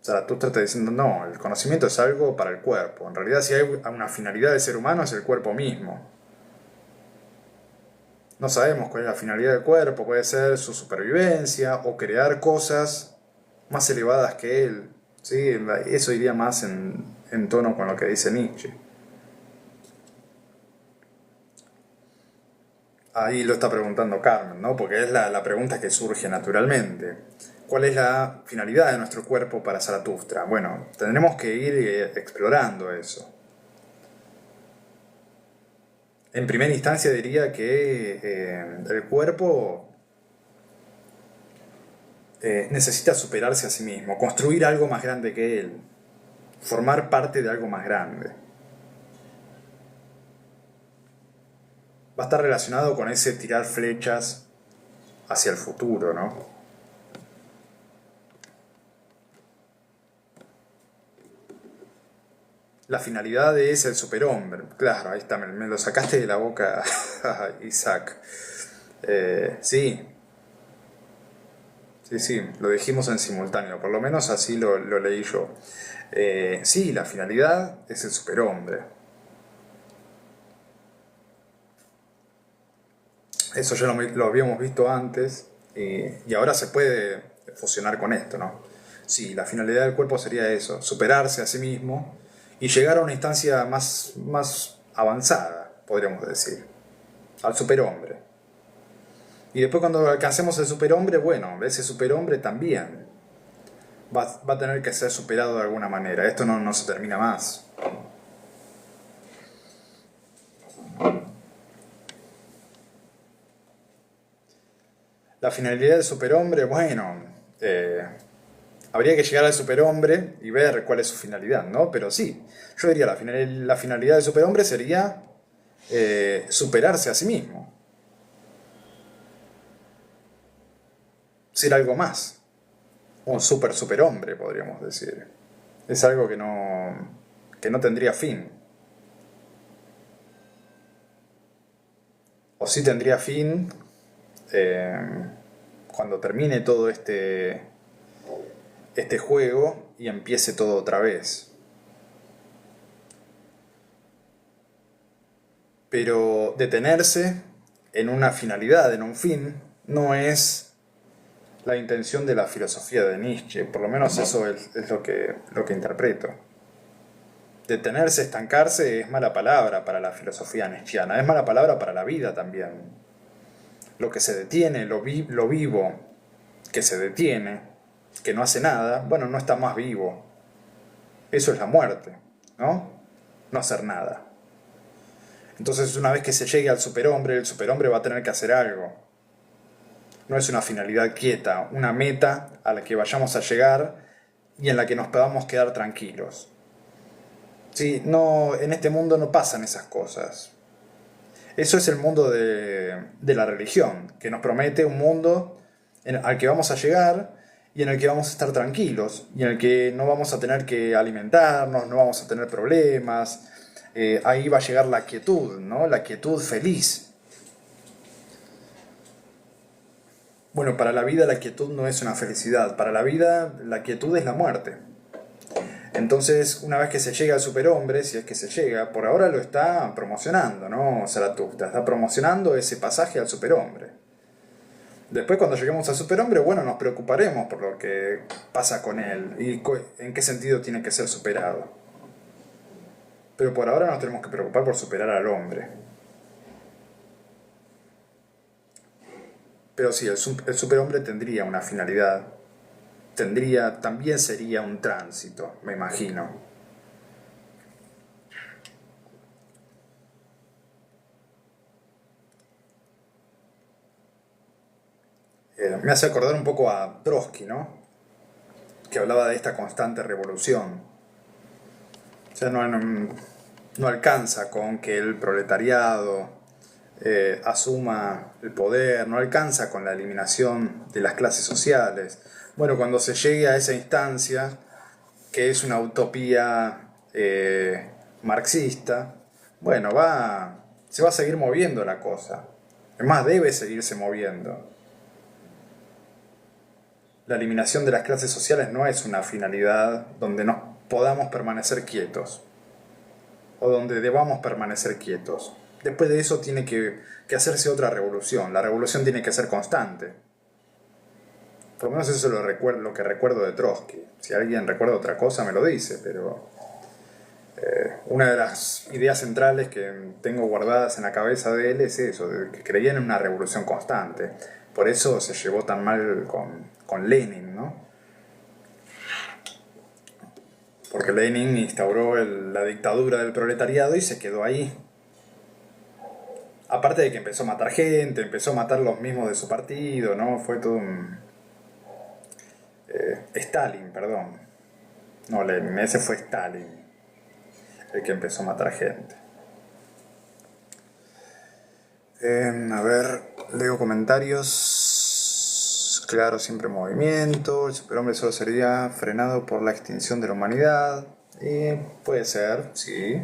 Zaratustra está diciendo, no, el conocimiento es algo para el cuerpo. En realidad, si hay una finalidad del ser humano, es el cuerpo mismo. No sabemos cuál es la finalidad del cuerpo, puede ser su supervivencia o crear cosas más elevadas que él. ¿Sí? Eso iría más en tono con lo que dice Nietzsche. Ahí lo está preguntando Carmen, ¿no? Porque es la pregunta que surge naturalmente. ¿Cuál es la finalidad de nuestro cuerpo para Zaratustra? Bueno, tendremos que ir explorando eso. En primera instancia diría que el cuerpo necesita superarse a sí mismo, construir algo más grande que él, formar parte de algo más grande. Va a estar relacionado con ese tirar flechas hacia el futuro, ¿no? La finalidad es el superhombre. Claro, ahí está, me lo sacaste de la boca, Isaac. Sí. Sí, lo dijimos en simultáneo, por lo menos así lo leí yo. Sí, la finalidad es el superhombre. Eso ya lo habíamos visto antes y ahora se puede fusionar con esto, ¿no? Sí, la finalidad del cuerpo sería eso, superarse a sí mismo y llegar a una instancia más avanzada, podríamos decir, al superhombre. Y después cuando alcancemos el superhombre, bueno, ese superhombre también va a tener que ser superado de alguna manera. Esto no se termina más. La finalidad del superhombre, bueno, Eh, Habría que llegar al superhombre y ver cuál es su finalidad, ¿no? Pero sí, yo diría la finalidad del superhombre sería superarse a sí mismo, ser algo más, un superhombre, podríamos decir. Es algo que no tendría fin. O sí tendría fin eh, cuando termine todo este juego y empiece todo otra vez. Pero detenerse en una finalidad, en un fin, no es la intención de la filosofía de Nietzsche. Por lo menos eso es lo que interpreto. Detenerse, estancarse es mala palabra para la filosofía nietzscheana, es mala palabra para la vida también. Lo que se detiene, lo vivo, que se detiene, que no hace nada, bueno, no está más vivo. Eso es la muerte, ¿no? No hacer nada. Entonces, una vez que se llegue al superhombre, el superhombre va a tener que hacer algo. No es una finalidad quieta, una meta a la que vayamos a llegar y en la que nos podamos quedar tranquilos. Sí, no, en este mundo no pasan esas cosas. Eso es el mundo de la religión, que nos promete un mundo al que vamos a llegar y en el que vamos a estar tranquilos, y en el que no vamos a tener que alimentarnos, no vamos a tener problemas. Ahí va a llegar la quietud, ¿no? La quietud feliz. Bueno, para la vida la quietud no es una felicidad, para la vida la quietud es la muerte. Entonces, una vez que se llega al superhombre, si es que se llega, por ahora lo está promocionando, ¿no? Zaratustra está promocionando ese pasaje al superhombre. Después, cuando lleguemos al superhombre, bueno, nos preocuparemos por lo que pasa con él y en qué sentido tiene que ser superado. Pero por ahora nos tenemos que preocupar por superar al hombre. Pero sí, el superhombre tendría una finalidad. También sería un tránsito, me imagino. Me hace acordar un poco a Trotsky, ¿no? Que hablaba de esta constante revolución. O sea, no alcanza con que el proletariado asuma el poder, no alcanza con la eliminación de las clases sociales. Bueno, cuando se llegue a esa instancia, que es una utopía marxista, bueno, se va a seguir moviendo la cosa. Es más, debe seguirse moviendo. La eliminación de las clases sociales no es una finalidad donde nos podamos permanecer quietos o donde debamos permanecer quietos. Después de eso tiene que hacerse otra revolución. La revolución tiene que ser constante. Por lo menos eso es lo que recuerdo de Trotsky. Si alguien recuerda otra cosa me lo dice, pero una de las ideas centrales que tengo guardadas en la cabeza de él es eso, de que creía en una revolución constante. Por eso se llevó tan mal con Lenin, ¿no? Porque Lenin instauró la dictadura del proletariado y se quedó ahí. Aparte de que empezó a matar gente, empezó a matar los mismos de su partido, ¿no? Fue todo un... Stalin, perdón. No, Lenin, ese fue Stalin, el que empezó a matar gente. A ver, leo comentarios. Claro, siempre en movimiento. El superhombre solo sería frenado por la extinción de la humanidad. Puede ser, sí.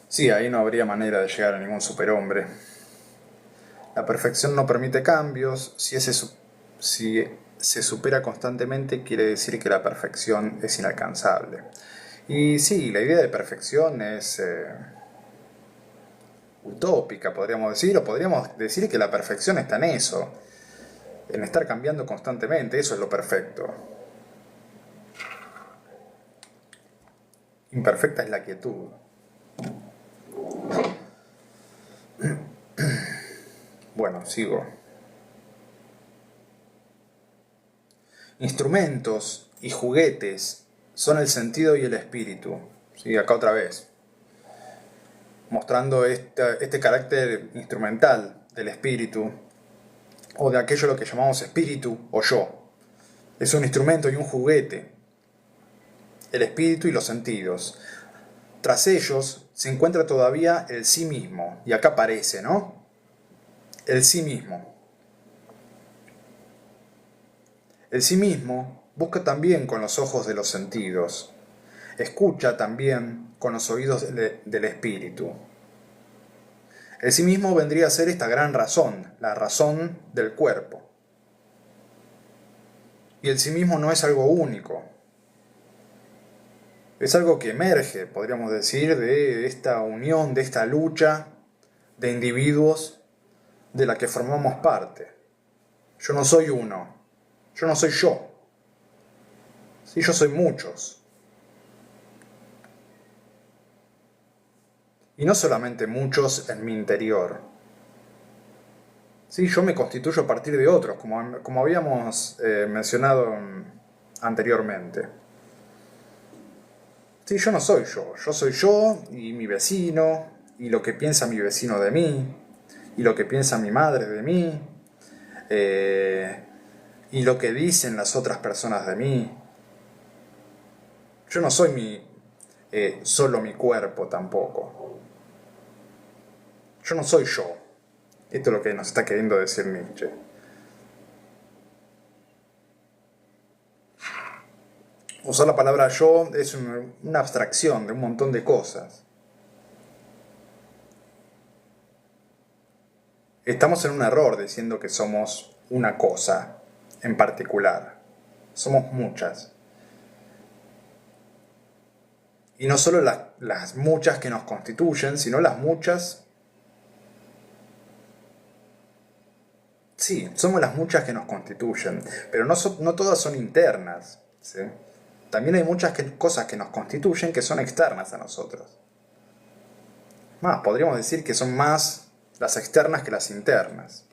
Sí, ahí no habría manera de llegar a ningún superhombre. La perfección no permite cambios. Si se supera constantemente, quiere decir que la perfección es inalcanzable. Y sí, la idea de perfección es utópica, podríamos decir, o podríamos decir que la perfección está en eso, en estar cambiando constantemente, eso es lo perfecto. Imperfecta es la quietud. Bueno, sigo. Instrumentos y juguetes son el sentido y el espíritu. ¿Sí? Acá otra vez. Mostrando este carácter instrumental del espíritu, o de aquello lo que llamamos espíritu o yo. Es un instrumento y un juguete, el espíritu y los sentidos. Tras ellos se encuentra todavía el sí mismo, y acá aparece, ¿no? El sí mismo. El sí mismo busca también con los ojos de los sentidos, escucha también con los oídos del espíritu. El sí mismo vendría a ser esta gran razón, la razón del cuerpo. Y el sí mismo no es algo único, es algo que emerge, podríamos decir, de esta unión, de esta lucha de individuos de la que formamos parte. Yo no soy uno, yo no soy yo, sí, yo soy muchos. Y no solamente muchos en mi interior. Sí, yo me constituyo a partir de otros, como habíamos mencionado anteriormente. Sí, yo no soy yo soy yo y mi vecino, y lo que piensa mi vecino de mí, y lo que piensa mi madre de mí, eh, y lo que dicen las otras personas de mí. Yo no soy solo mi cuerpo tampoco. Yo no soy yo. Esto es lo que nos está queriendo decir Nietzsche. Usar la palabra yo es una abstracción de un montón de cosas. Estamos en un error diciendo que somos una cosa en particular. Somos muchas. Y no solo las muchas que nos constituyen, sino las muchas... Sí, somos las muchas que nos constituyen, pero no todas son internas. ¿Sí? También hay muchas cosas que nos constituyen que son externas a nosotros. Más, podríamos decir que son más las externas que las internas.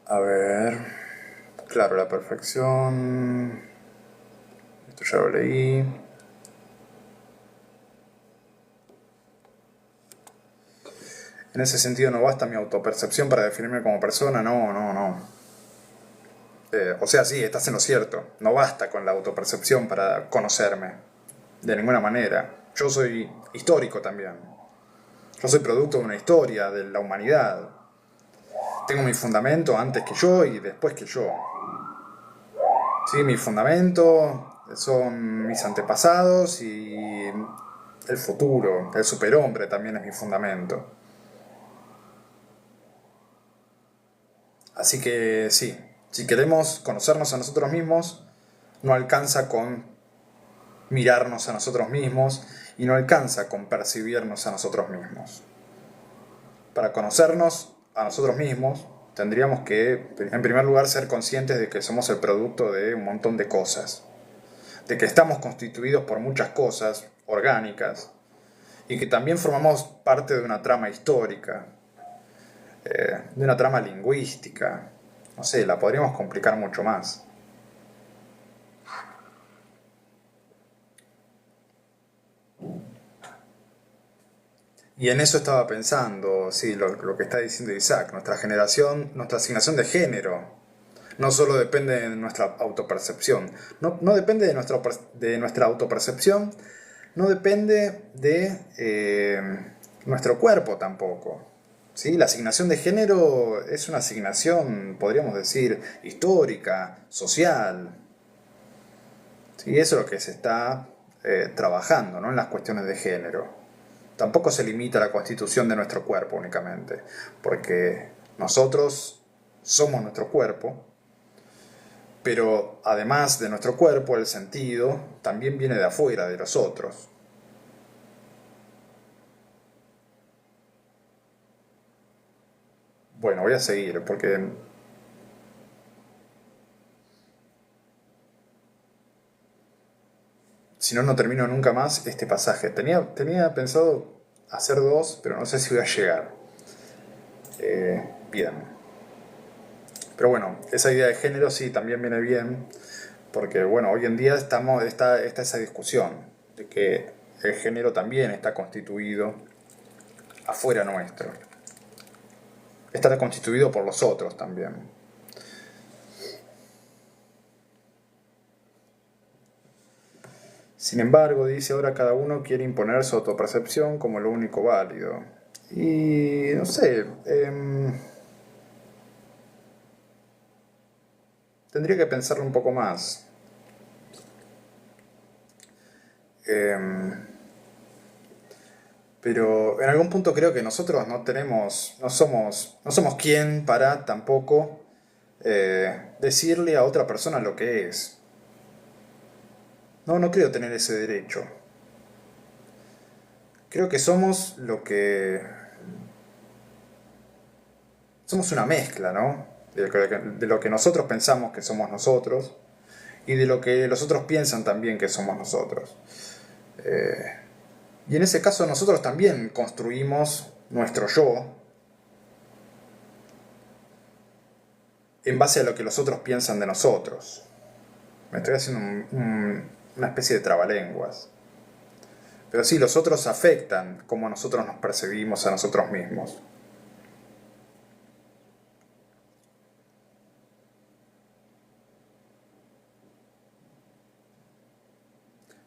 A ver... Claro, la perfección... Esto ya lo leí. En ese sentido no basta mi autopercepción para definirme como persona, no. O sea, sí, estás en lo cierto. No basta con la autopercepción para conocerme. De ninguna manera. Yo soy histórico también. Yo soy producto de una historia, de la humanidad. Tengo mi fundamento antes que yo y después que yo. Sí, mi fundamento son mis antepasados y el futuro. El superhombre también es mi fundamento. Así que sí, si queremos conocernos a nosotros mismos, no alcanza con mirarnos a nosotros mismos y no alcanza con percibirnos a nosotros mismos. Para conocernos a nosotros mismos, tendríamos que, en primer lugar, ser conscientes de que somos el producto de un montón de cosas, de que estamos constituidos por muchas cosas orgánicas y que también formamos parte de una trama histórica, de una trama lingüística. No sé, la podríamos complicar mucho más. Y en eso estaba pensando, sí, lo que está diciendo Isaac, nuestra generación, nuestra asignación de género, no solo depende de nuestra autopercepción, no depende de nuestra autopercepción, no depende de nuestro cuerpo tampoco. ¿Sí? La asignación de género es una asignación, podríamos decir, histórica, social. ¿Sí? Eso es lo que se está trabajando, ¿no? En las cuestiones de género. Tampoco se limita a la constitución de nuestro cuerpo únicamente, porque nosotros somos nuestro cuerpo, pero además de nuestro cuerpo, el sentido también viene de afuera, de los otros. Bueno, voy a seguir, porque si no, no termino nunca más este pasaje. Tenía pensado hacer dos, pero no sé si voy a llegar. Bien. Pero bueno, esa idea de género sí también viene bien, porque bueno, hoy en día está esa discusión de que el género también está constituido afuera nuestro. Está constituido por los otros también. Sin embargo, dice, ahora cada uno quiere imponer su autopercepción como lo único válido. Y no sé, tendría que pensarlo un poco más. Pero en algún punto creo que nosotros no somos quien para tampoco decirle a otra persona lo que es. No creo tener ese derecho. Creo que somos lo que... Somos una mezcla, ¿no? De lo que nosotros pensamos que somos nosotros y de lo que los otros piensan también que somos nosotros. Y en ese caso nosotros también construimos nuestro yo en base a lo que los otros piensan de nosotros. Me estoy haciendo una especie de trabalenguas. Pero sí, los otros afectan cómo nosotros nos percibimos a nosotros mismos.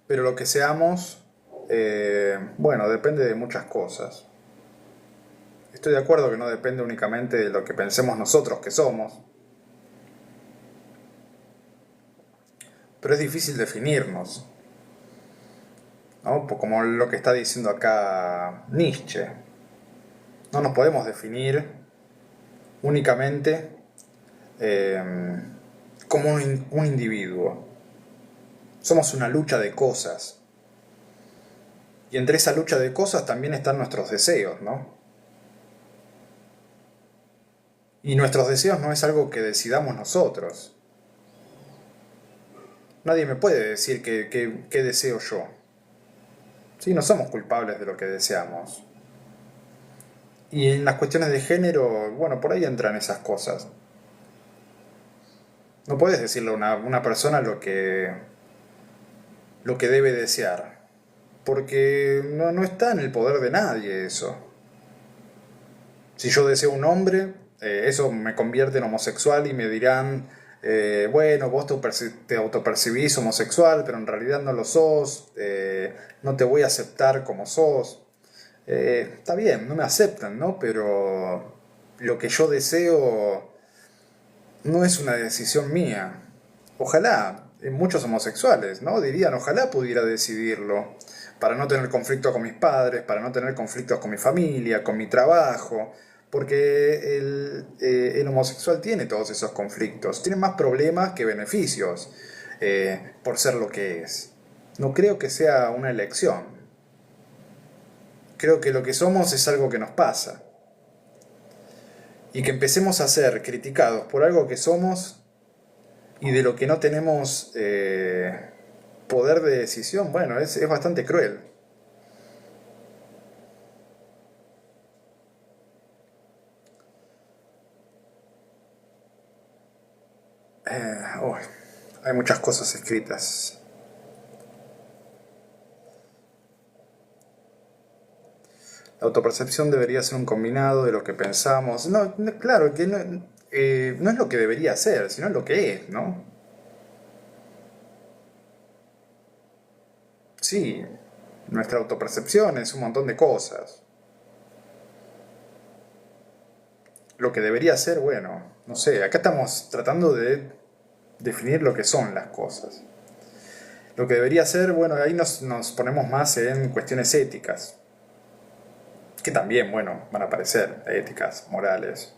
Pero lo que seamos, bueno, depende de muchas cosas. Estoy de acuerdo que no depende únicamente de lo que pensemos nosotros que somos. Pero es difícil definirnos, ¿no? Como lo que está diciendo acá Nietzsche. No nos podemos definir únicamente como un individuo. Somos una lucha de cosas. Y entre esa lucha de cosas también están nuestros deseos, ¿no? Y nuestros deseos no es algo que decidamos nosotros. Nadie me puede decir qué deseo yo. Sí, no somos culpables de lo que deseamos. Y en las cuestiones de género, bueno, por ahí entran esas cosas. No puedes decirle a una persona lo que debe desear. Porque no está en el poder de nadie eso. Si yo deseo un hombre, eso me convierte en homosexual y me dirán, bueno, vos te autopercibís homosexual, pero en realidad no lo sos, no te voy a aceptar como sos. Está bien, no me aceptan, ¿no? Pero lo que yo deseo no es una decisión mía. Ojalá, muchos homosexuales, ¿no? Dirían, ojalá pudiera decidirlo, para no tener conflictos con mis padres, para no tener conflictos con mi familia, con mi trabajo, porque el homosexual tiene todos esos conflictos, tiene más problemas que beneficios por ser lo que es. No creo que sea una elección. Creo que lo que somos es algo que nos pasa. Y que empecemos a ser criticados por algo que somos y de lo que no tenemos poder de decisión, bueno, es bastante cruel. Oh, hay muchas cosas escritas. La autopercepción debería ser un combinado de lo que pensamos. Claro, que no es lo que debería ser, sino lo que es, ¿no? Sí, nuestra autopercepción es un montón de cosas. Lo que debería ser, bueno, no sé, acá estamos tratando de definir lo que son las cosas. Lo que debería ser, bueno, ahí nos ponemos más en cuestiones éticas, que también, bueno, van a aparecer éticas, morales.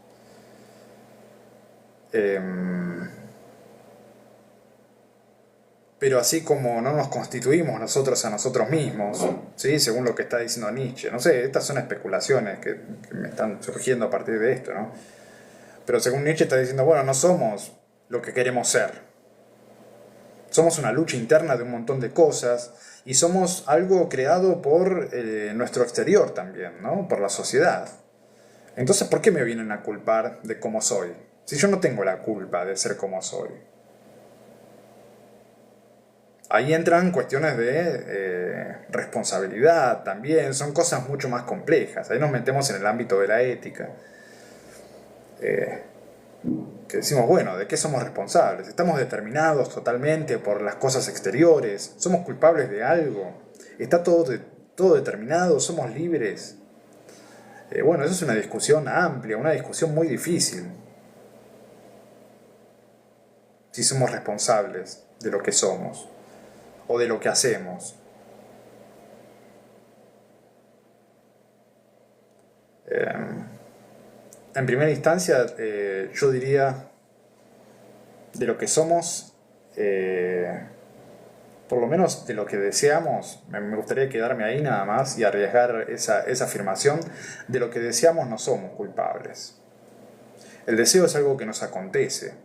Pero así como no nos constituimos nosotros a nosotros mismos, ¿sí? Según lo que está diciendo Nietzsche, no sé, estas son especulaciones que me están surgiendo a partir de esto, ¿no? Pero según Nietzsche está diciendo, bueno, no somos lo que queremos ser. Somos una lucha interna de un montón de cosas y somos algo creado por nuestro exterior también, ¿no? Por la sociedad. Entonces, ¿por qué me vienen a culpar de cómo soy? Si yo no tengo la culpa de ser como soy. Ahí entran cuestiones de responsabilidad también, son cosas mucho más complejas. Ahí nos metemos en el ámbito de la ética. Que decimos, bueno, ¿de qué somos responsables? ¿Estamos determinados totalmente por las cosas exteriores? ¿Somos culpables de algo? ¿Está todo determinado? ¿Somos libres? Bueno, eso es una discusión amplia, una discusión muy difícil. Si somos responsables de lo que somos o de lo que hacemos. En primera instancia, yo diría de lo que somos, por lo menos de lo que deseamos, me gustaría quedarme ahí nada más y arriesgar esa afirmación, de lo que deseamos no somos culpables. El deseo es algo que nos acontece,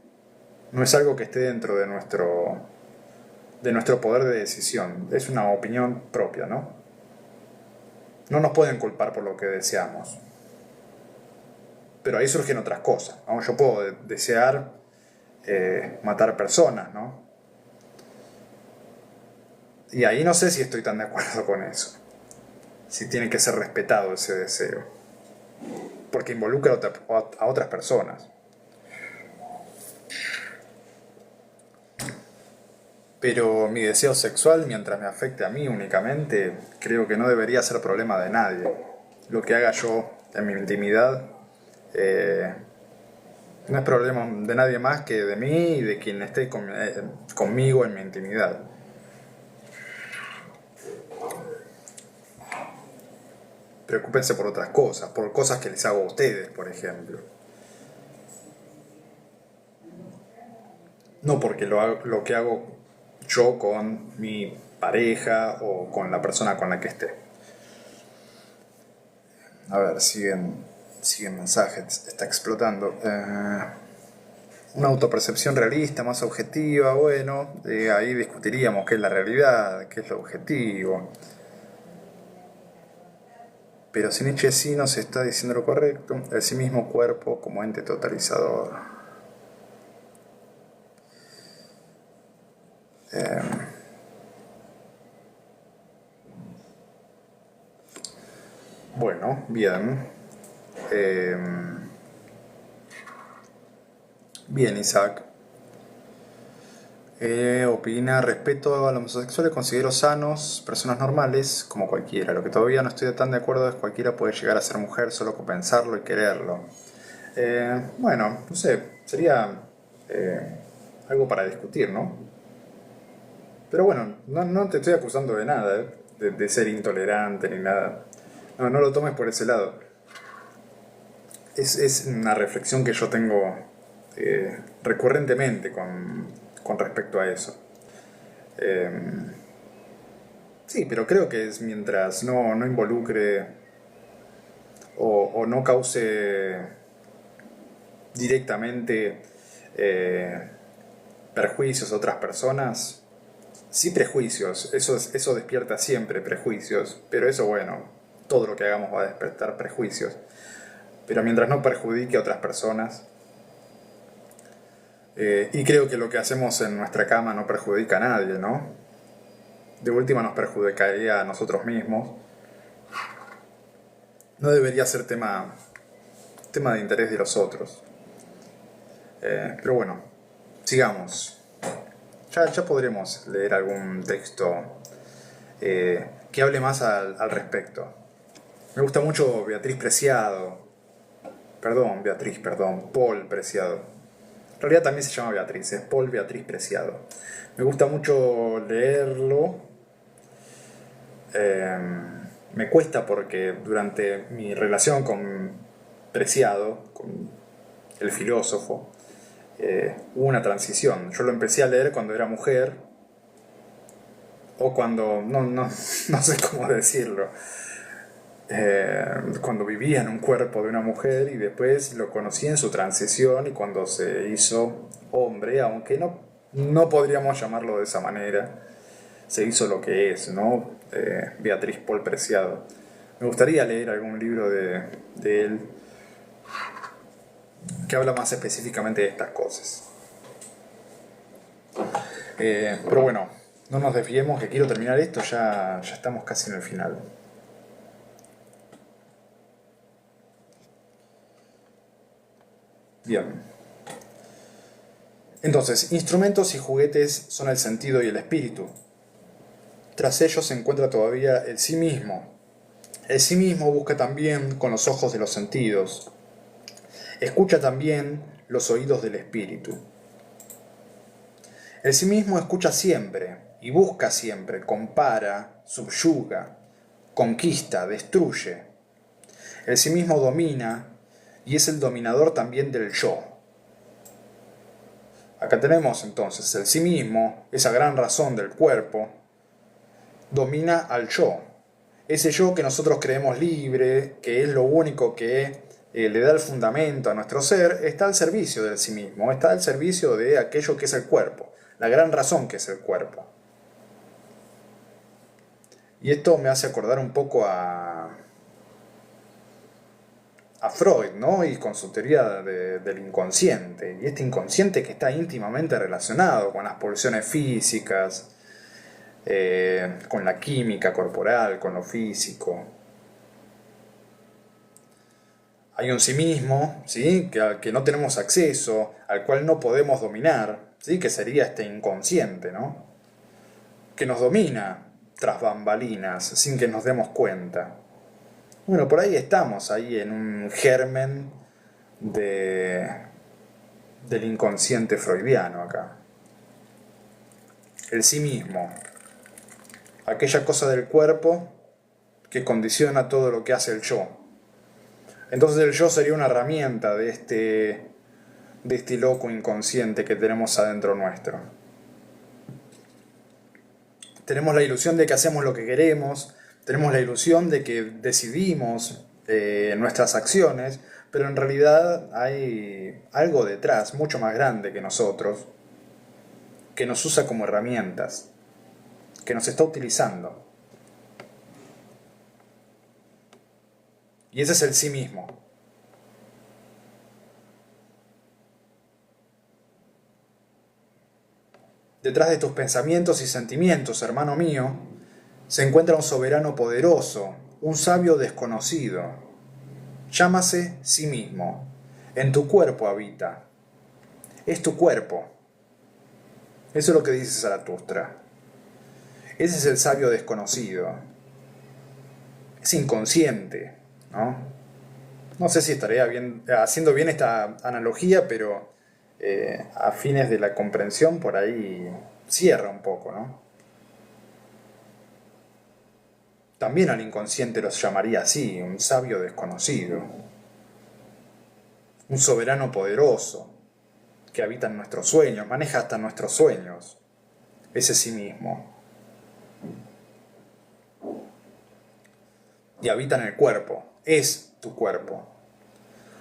no es algo que esté dentro de nuestro poder de decisión, es una opinión propia, ¿no? No nos pueden culpar por lo que deseamos. Pero ahí surgen otras cosas, ¿no? Yo puedo desear matar personas, ¿no? Y ahí no sé si estoy tan de acuerdo con eso. Si tiene que ser respetado ese deseo. Porque involucra a otras personas. Pero mi deseo sexual, mientras me afecte a mí únicamente, creo que no debería ser problema de nadie. Lo que haga yo en mi intimidad no es problema de nadie más que de mí y de quien esté conmigo en mi intimidad. Preocúpense por otras cosas, por cosas que les hago a ustedes, por ejemplo. No porque lo que hago yo con mi pareja o con la persona con la que esté. A ver, siguen mensajes, está explotando. Una autopercepción realista, más objetiva, bueno, ahí discutiríamos qué es la realidad, qué es lo objetivo. Pero si Nietzsche sí nos está diciendo lo correcto, el sí mismo cuerpo como ente totalizador. Bueno, bien. Bien, Isaac. Opina, respeto a los homosexuales, considero sanos, personas normales, como cualquiera. Lo que todavía no estoy tan de acuerdo es que cualquiera puede llegar a ser mujer solo con pensarlo y quererlo. Bueno, no sé, sería algo para discutir, ¿no? Pero bueno, no te estoy acusando de nada, de ser intolerante ni nada. No lo tomes por ese lado. Es una reflexión que yo tengo recurrentemente con respecto a eso. Eh, sí, pero creo que es mientras no involucre o no cause directamente perjuicios a otras personas. Sí, prejuicios, eso despierta siempre prejuicios, pero eso, bueno, todo lo que hagamos va a despertar prejuicios. Pero mientras no perjudique a otras personas, y creo que lo que hacemos en nuestra cama no perjudica a nadie, ¿no? De última nos perjudicaría a nosotros mismos. No debería ser tema de interés de los otros. Pero bueno, sigamos. Ya podremos leer algún texto que hable más al respecto. Me gusta mucho Paul Preciado. En realidad también se llama Beatriz, es Paul Beatriz Preciado. Me gusta mucho leerlo. Me cuesta porque durante mi relación con Preciado, con el filósofo, hubo una transición. Yo lo empecé a leer cuando era mujer, o cuando, no sé cómo decirlo, cuando vivía en un cuerpo de una mujer, y después lo conocí en su transición y cuando se hizo hombre, aunque no podríamos llamarlo de esa manera, se hizo lo que es, ¿no? Beatriz Paul Preciado. Me gustaría leer algún libro de él que habla más específicamente de estas cosas. Pero bueno, No nos desviemos, que quiero terminar esto, ya estamos casi en el final. Bien. Entonces, instrumentos y juguetes son el sentido y el espíritu. Tras ellos se encuentra todavía el sí mismo. El sí mismo busca también con los ojos de los sentidos. Escucha también los oídos del espíritu. El sí mismo escucha siempre y busca siempre, compara, subyuga, conquista, destruye. El sí mismo domina y es el dominador también del yo. Acá tenemos entonces el sí mismo, esa gran razón del cuerpo, domina al yo. Ese yo que nosotros creemos libre, que es lo único que le da el fundamento a nuestro ser, está al servicio del sí mismo, está al servicio de aquello que es el cuerpo, la gran razón que es el cuerpo. Y esto me hace acordar un poco a Freud, ¿no? Y con su teoría del inconsciente. Y este inconsciente que está íntimamente relacionado con las pulsiones físicas, con la química corporal, con lo físico. Hay un sí mismo, ¿sí? Al que no tenemos acceso, al cual no podemos dominar, ¿sí? Que sería este inconsciente, ¿no? Que nos domina tras bambalinas, sin que nos demos cuenta. Bueno, por ahí estamos, ahí en un germen del inconsciente freudiano acá. El sí mismo. Aquella cosa del cuerpo que condiciona todo lo que hace el yo. Entonces el yo sería una herramienta de este loco inconsciente que tenemos adentro nuestro. Tenemos la ilusión de que hacemos lo que queremos, tenemos la ilusión de que decidimos nuestras acciones, pero en realidad hay algo detrás, mucho más grande que nosotros, que nos usa como herramientas, que nos está utilizando. Y ese es el sí mismo. Detrás de tus pensamientos y sentimientos, hermano mío, se encuentra un soberano poderoso, un sabio desconocido. Llámase sí mismo. En tu cuerpo habita. Es tu cuerpo. Eso es lo que dice Zaratustra. Ese es el sabio desconocido. Es inconsciente, ¿no? No sé si estaría haciendo bien esta analogía, pero a fines de la comprensión por ahí cierra un poco, ¿no? También al inconsciente los llamaría así, un sabio desconocido, un soberano poderoso que habita en nuestros sueños, maneja hasta nuestros sueños, ese sí mismo. Y habita en el cuerpo, es tu cuerpo.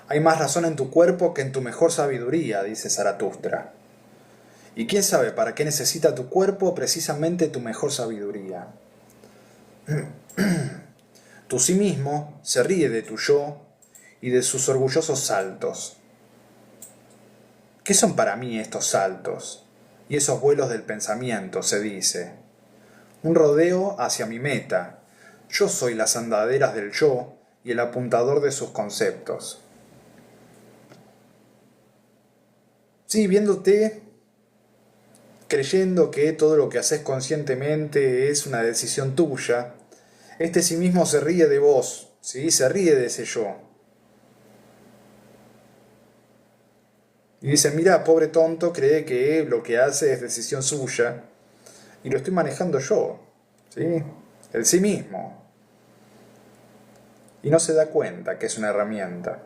Hay más razón en tu cuerpo que en tu mejor sabiduría, dice Zaratustra. Y quién sabe para qué necesita tu cuerpo precisamente tu mejor sabiduría. Tu sí mismo se ríe de tu yo y de sus orgullosos saltos. ¿Qué son para mí estos saltos y esos vuelos del pensamiento? Se dice. Un rodeo hacia mi meta. Yo soy las andaderas del yo y el apuntador de sus conceptos. Sí, viéndote, creyendo que todo lo que haces conscientemente es una decisión tuya, este sí mismo se ríe de vos, ¿sí? Se ríe de ese yo. Y dice, mira, pobre tonto, cree que lo que hace es decisión suya y lo estoy manejando yo, ¿sí? El sí mismo. Y no se da cuenta que es una herramienta.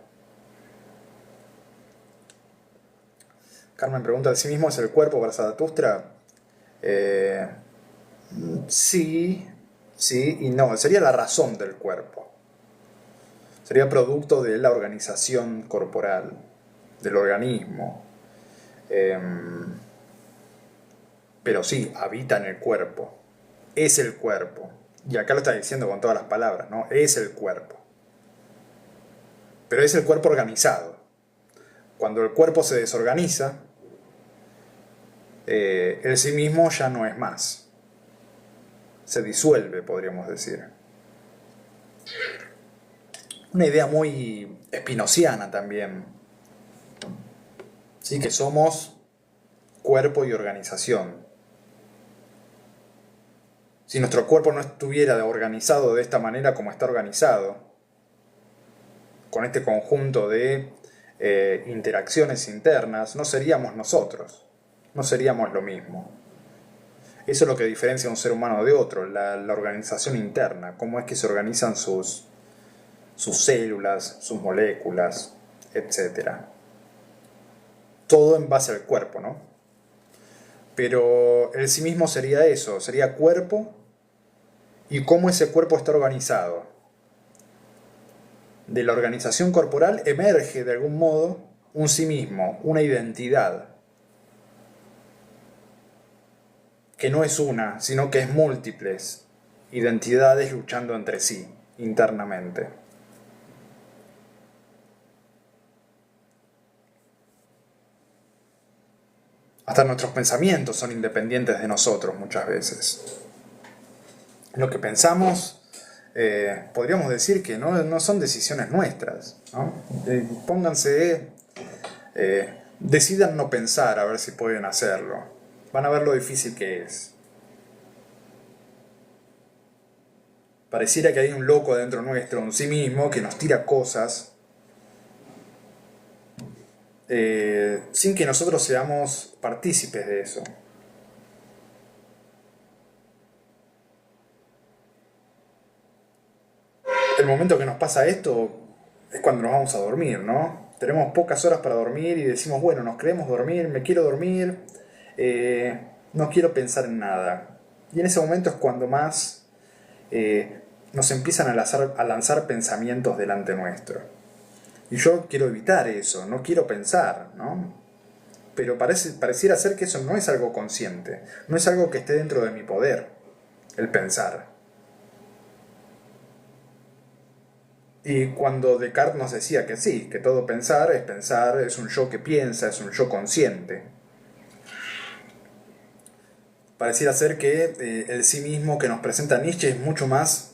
Carmen pregunta, ¿el sí mismo es el cuerpo para Zaratustra? Sí, sí y no. Sería la razón del cuerpo. Sería producto de la organización corporal, del organismo. Pero sí, habita en el cuerpo. Es el cuerpo. Y acá lo está diciendo con todas las palabras, ¿no? Es el cuerpo. Pero es el cuerpo organizado. Cuando el cuerpo se desorganiza, el sí mismo ya no es más. se disuelve, podríamos decir. Una idea muy espinociana también, ¿sí? Que somos cuerpo y organización. Si nuestro cuerpo no estuviera organizado de esta manera como está organizado, con este conjunto de interacciones internas, no seríamos nosotros, no seríamos lo mismo. Eso es lo que diferencia a un ser humano de otro, la organización interna, cómo es que se organizan sus células, sus moléculas, etc. Todo en base al cuerpo, ¿no? Pero el sí mismo sería eso, sería cuerpo y cómo ese cuerpo está organizado. De la organización corporal emerge de algún modo un sí mismo, una identidad, que no es una, sino que es múltiples identidades luchando entre sí, internamente. Hasta nuestros pensamientos son independientes de nosotros muchas veces. Lo que pensamos, podríamos decir que no son decisiones nuestras, ¿no? Pónganse, decidan no pensar a ver si pueden hacerlo. Van a ver lo difícil que es. Pareciera que hay un loco dentro nuestro, un sí mismo, que nos tira cosas sin que nosotros seamos partícipes de eso. El momento que nos pasa esto es cuando nos vamos a dormir, ¿no? Tenemos pocas horas para dormir y decimos, bueno, nos queremos dormir, me quiero dormir, no quiero pensar en nada. Y en ese momento es cuando más nos empiezan a lanzar pensamientos delante nuestro. Y yo quiero evitar eso, no quiero pensar, ¿no? Pero pareciera ser que eso no es algo consciente, no es algo que esté dentro de mi poder, el pensar. Y cuando Descartes nos decía que sí, que todo pensar, es un yo que piensa, es un yo consciente. Pareciera ser que el sí mismo que nos presenta Nietzsche es mucho más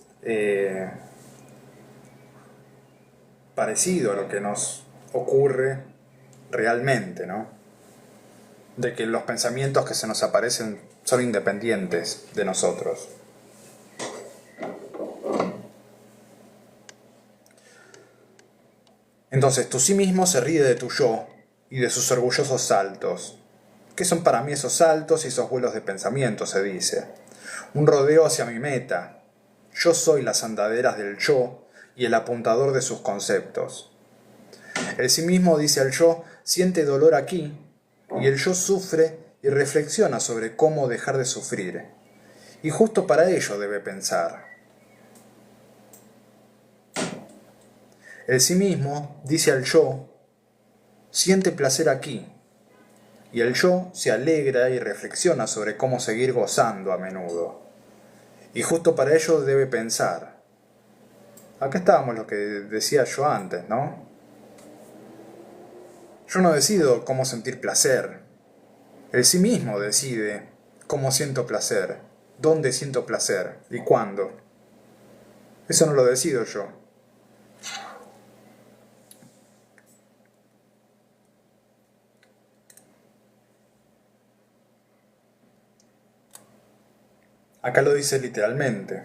parecido a lo que nos ocurre realmente, ¿no? De que los pensamientos que se nos aparecen son independientes de nosotros. Entonces, tu sí mismo se ríe de tu yo y de sus orgullosos saltos. ¿Qué son para mí esos saltos y esos vuelos de pensamiento?, se dice. Un rodeo hacia mi meta. Yo soy las andaderas del yo y el apuntador de sus conceptos. El sí mismo dice al yo, siente dolor aquí, y el yo sufre y reflexiona sobre cómo dejar de sufrir. Y justo para ello debe pensar. El sí mismo dice al yo, siente placer aquí, y el yo se alegra y reflexiona sobre cómo seguir gozando a menudo. Y justo para ello debe pensar. Acá estábamos lo que decía yo antes, ¿no? Yo no decido cómo sentir placer. El sí mismo decide cómo siento placer, dónde siento placer y cuándo. Eso no lo decido yo. Acá lo dice literalmente.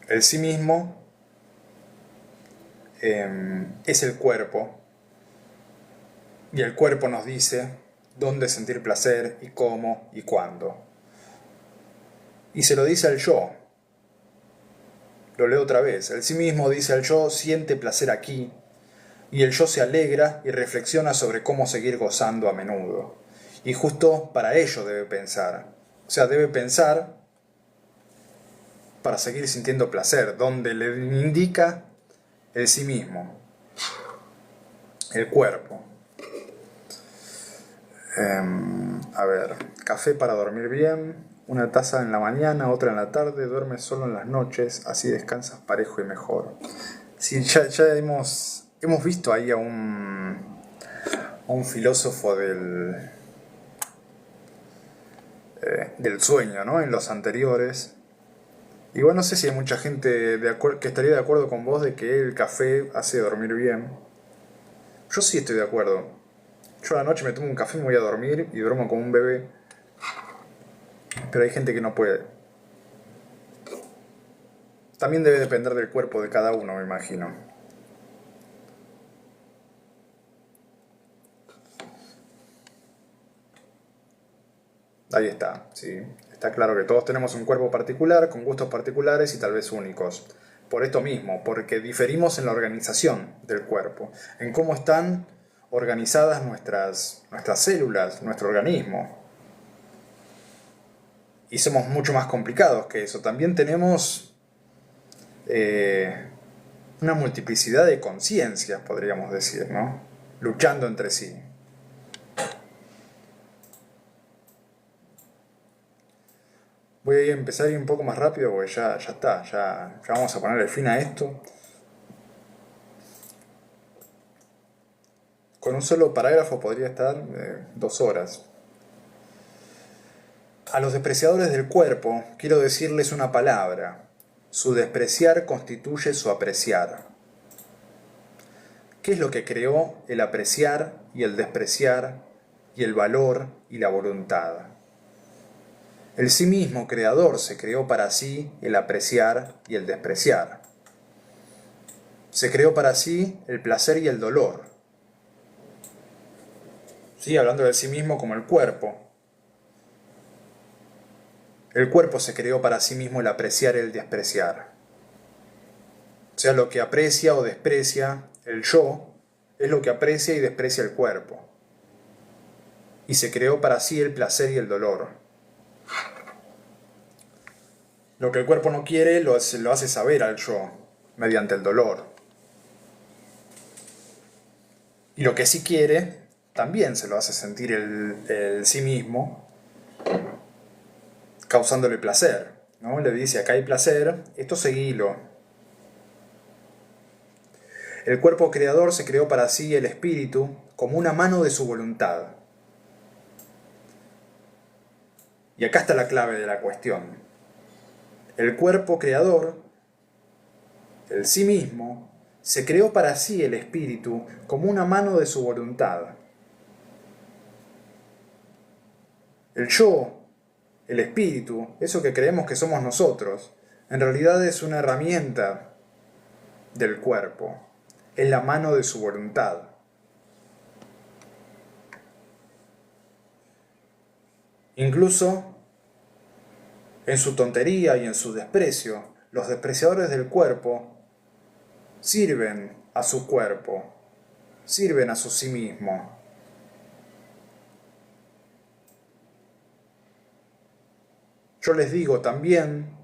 El sí mismo es el cuerpo y el cuerpo nos dice dónde sentir placer y cómo y cuándo. Y se lo dice al yo. Lo leo otra vez. El sí mismo dice al yo, siente placer aquí, y el yo se alegra y reflexiona sobre cómo seguir gozando a menudo. Y justo para ello debe pensar. O sea, debe pensar para seguir sintiendo placer, donde le indica el sí mismo, el cuerpo. A ver, café para dormir bien, una taza en la mañana, otra en la tarde, duermes solo en las noches, así descansas parejo y mejor. Sí, ya hemos visto ahí a un filósofo del sueño, ¿no? En los anteriores. Igual no sé si hay mucha gente que estaría de acuerdo con vos de que el café hace dormir bien. Yo sí estoy de acuerdo. Yo a la noche me tomo un café, me voy a dormir y duermo como un bebé. Pero hay gente que no puede. También debe depender del cuerpo de cada uno, me imagino. Ahí está, sí. Está claro que todos tenemos un cuerpo particular, con gustos particulares y tal vez únicos. Por esto mismo, porque diferimos en la organización del cuerpo, en cómo están organizadas nuestras células, nuestro organismo. Y somos mucho más complicados que eso. También tenemos una multiplicidad de conciencias, podríamos decir, ¿no? Luchando entre sí. Voy a empezar a ir un poco más rápido porque ya está, ya vamos a ponerle fin a esto. Con un solo parágrafo podría estar 2 horas. A los despreciadores del cuerpo quiero decirles una palabra. Su despreciar constituye su apreciar. ¿Qué es lo que creó el apreciar y el despreciar y el valor y la voluntad? El sí mismo creador se creó para sí el apreciar y el despreciar. Se creó para sí el placer y el dolor. Sí, hablando del sí mismo como el cuerpo. El cuerpo se creó para sí mismo el apreciar y el despreciar. O sea, lo que aprecia o desprecia el yo es lo que aprecia y desprecia el cuerpo. Y se creó para sí el placer y el dolor. Lo que el cuerpo no quiere lo hace saber al yo, mediante el dolor. Y lo que sí quiere, también se lo hace sentir el sí mismo, causándole placer, ¿no? Le dice, acá hay placer, esto seguilo. El cuerpo creador se creó para sí el espíritu como una mano de su voluntad. Y acá está la clave de la cuestión. El cuerpo creador, el sí mismo, se creó para sí el espíritu como una mano de su voluntad. El yo, el espíritu, eso que creemos que somos nosotros, en realidad es una herramienta del cuerpo. Es la mano de su voluntad. Incluso en su tontería y en su desprecio, los despreciadores del cuerpo sirven a su cuerpo, sirven a su sí mismo. Yo les digo también,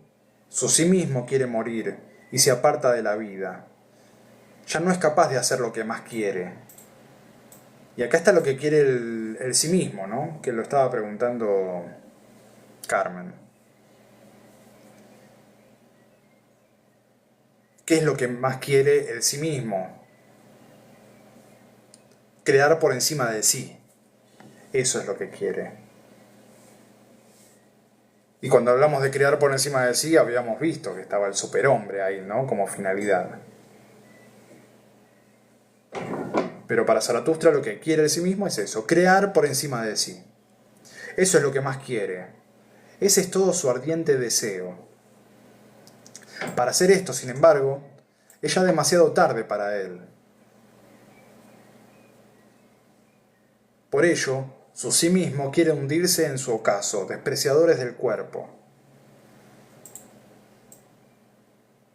su sí mismo quiere morir y se aparta de la vida. Ya no es capaz de hacer lo que más quiere. Y acá está lo que quiere el sí mismo, ¿no? Que lo estaba preguntando Carmen. ¿Qué es lo que más quiere el sí mismo? Crear por encima de sí. Eso es lo que quiere. Y cuando hablamos de crear por encima de sí, habíamos visto que estaba el superhombre ahí, ¿no? Como finalidad. Pero para Zaratustra lo que quiere el sí mismo es eso, crear por encima de sí. Eso es lo que más quiere. Ese es todo su ardiente deseo. Para hacer esto, sin embargo, es ya demasiado tarde para él. Por ello, su sí mismo quiere hundirse en su ocaso, despreciadores del cuerpo.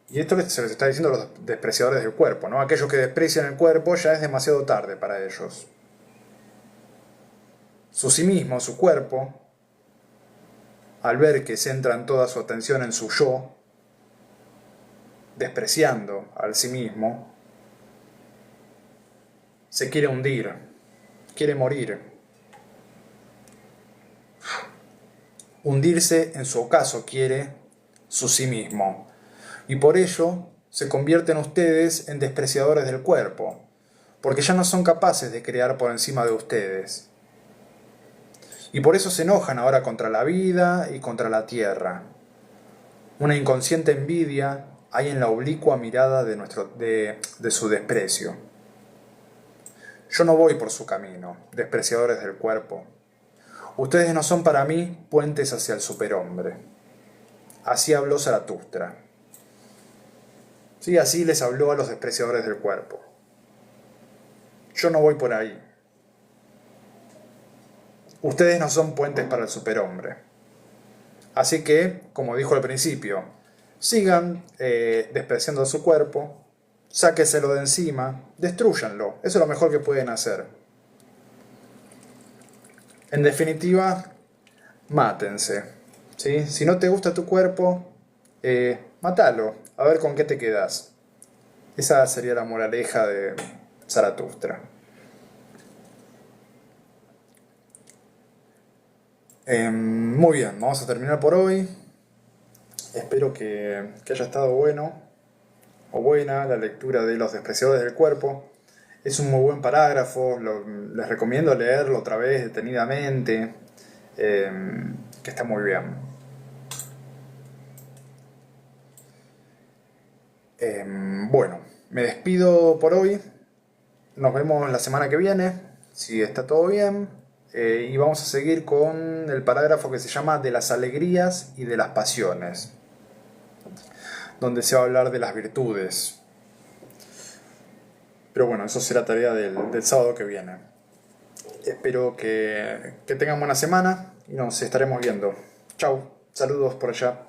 Y esto se les está diciendo a los despreciadores del cuerpo, ¿no? Aquellos que desprecian el cuerpo ya es demasiado tarde para ellos. Su sí mismo, su cuerpo, al ver que centran toda su atención en su yo, despreciando al sí mismo, se quiere hundir, quiere morir. Hundirse en su ocaso quiere su sí mismo. Y por ello se convierten ustedes en despreciadores del cuerpo, porque ya no son capaces de crear por encima de ustedes. Y por eso se enojan ahora contra la vida y contra la tierra. Una inconsciente envidia hay en la oblicua mirada de su desprecio. Yo no voy por su camino, despreciadores del cuerpo. Ustedes no son para mí puentes hacia el superhombre. Así habló Zaratustra. Sí, así les habló a los despreciadores del cuerpo. Yo no voy por ahí. Ustedes no son puentes para el superhombre. Así que, como dijo al principio, sigan despreciando su cuerpo, sáqueselo de encima, destrúyanlo. Eso es lo mejor que pueden hacer. En definitiva, mátense. ¿Sí? Si no te gusta tu cuerpo, mátalo, a ver con qué te quedas. Esa sería la moraleja de Zaratustra. Muy bien, vamos a terminar por hoy. Espero que haya estado bueno o buena la lectura de Los despreciadores del cuerpo. Es un muy buen parágrafo, les recomiendo leerlo otra vez detenidamente, que está muy bien. Bueno, me despido por hoy. Nos vemos la semana que viene, si está todo bien. Y vamos a seguir con el parágrafo que se llama De las alegrías y de las pasiones, donde se va a hablar de las virtudes. Pero bueno, eso será tarea del sábado que viene. Espero que tengan buena semana y nos estaremos viendo. Chau, saludos por allá.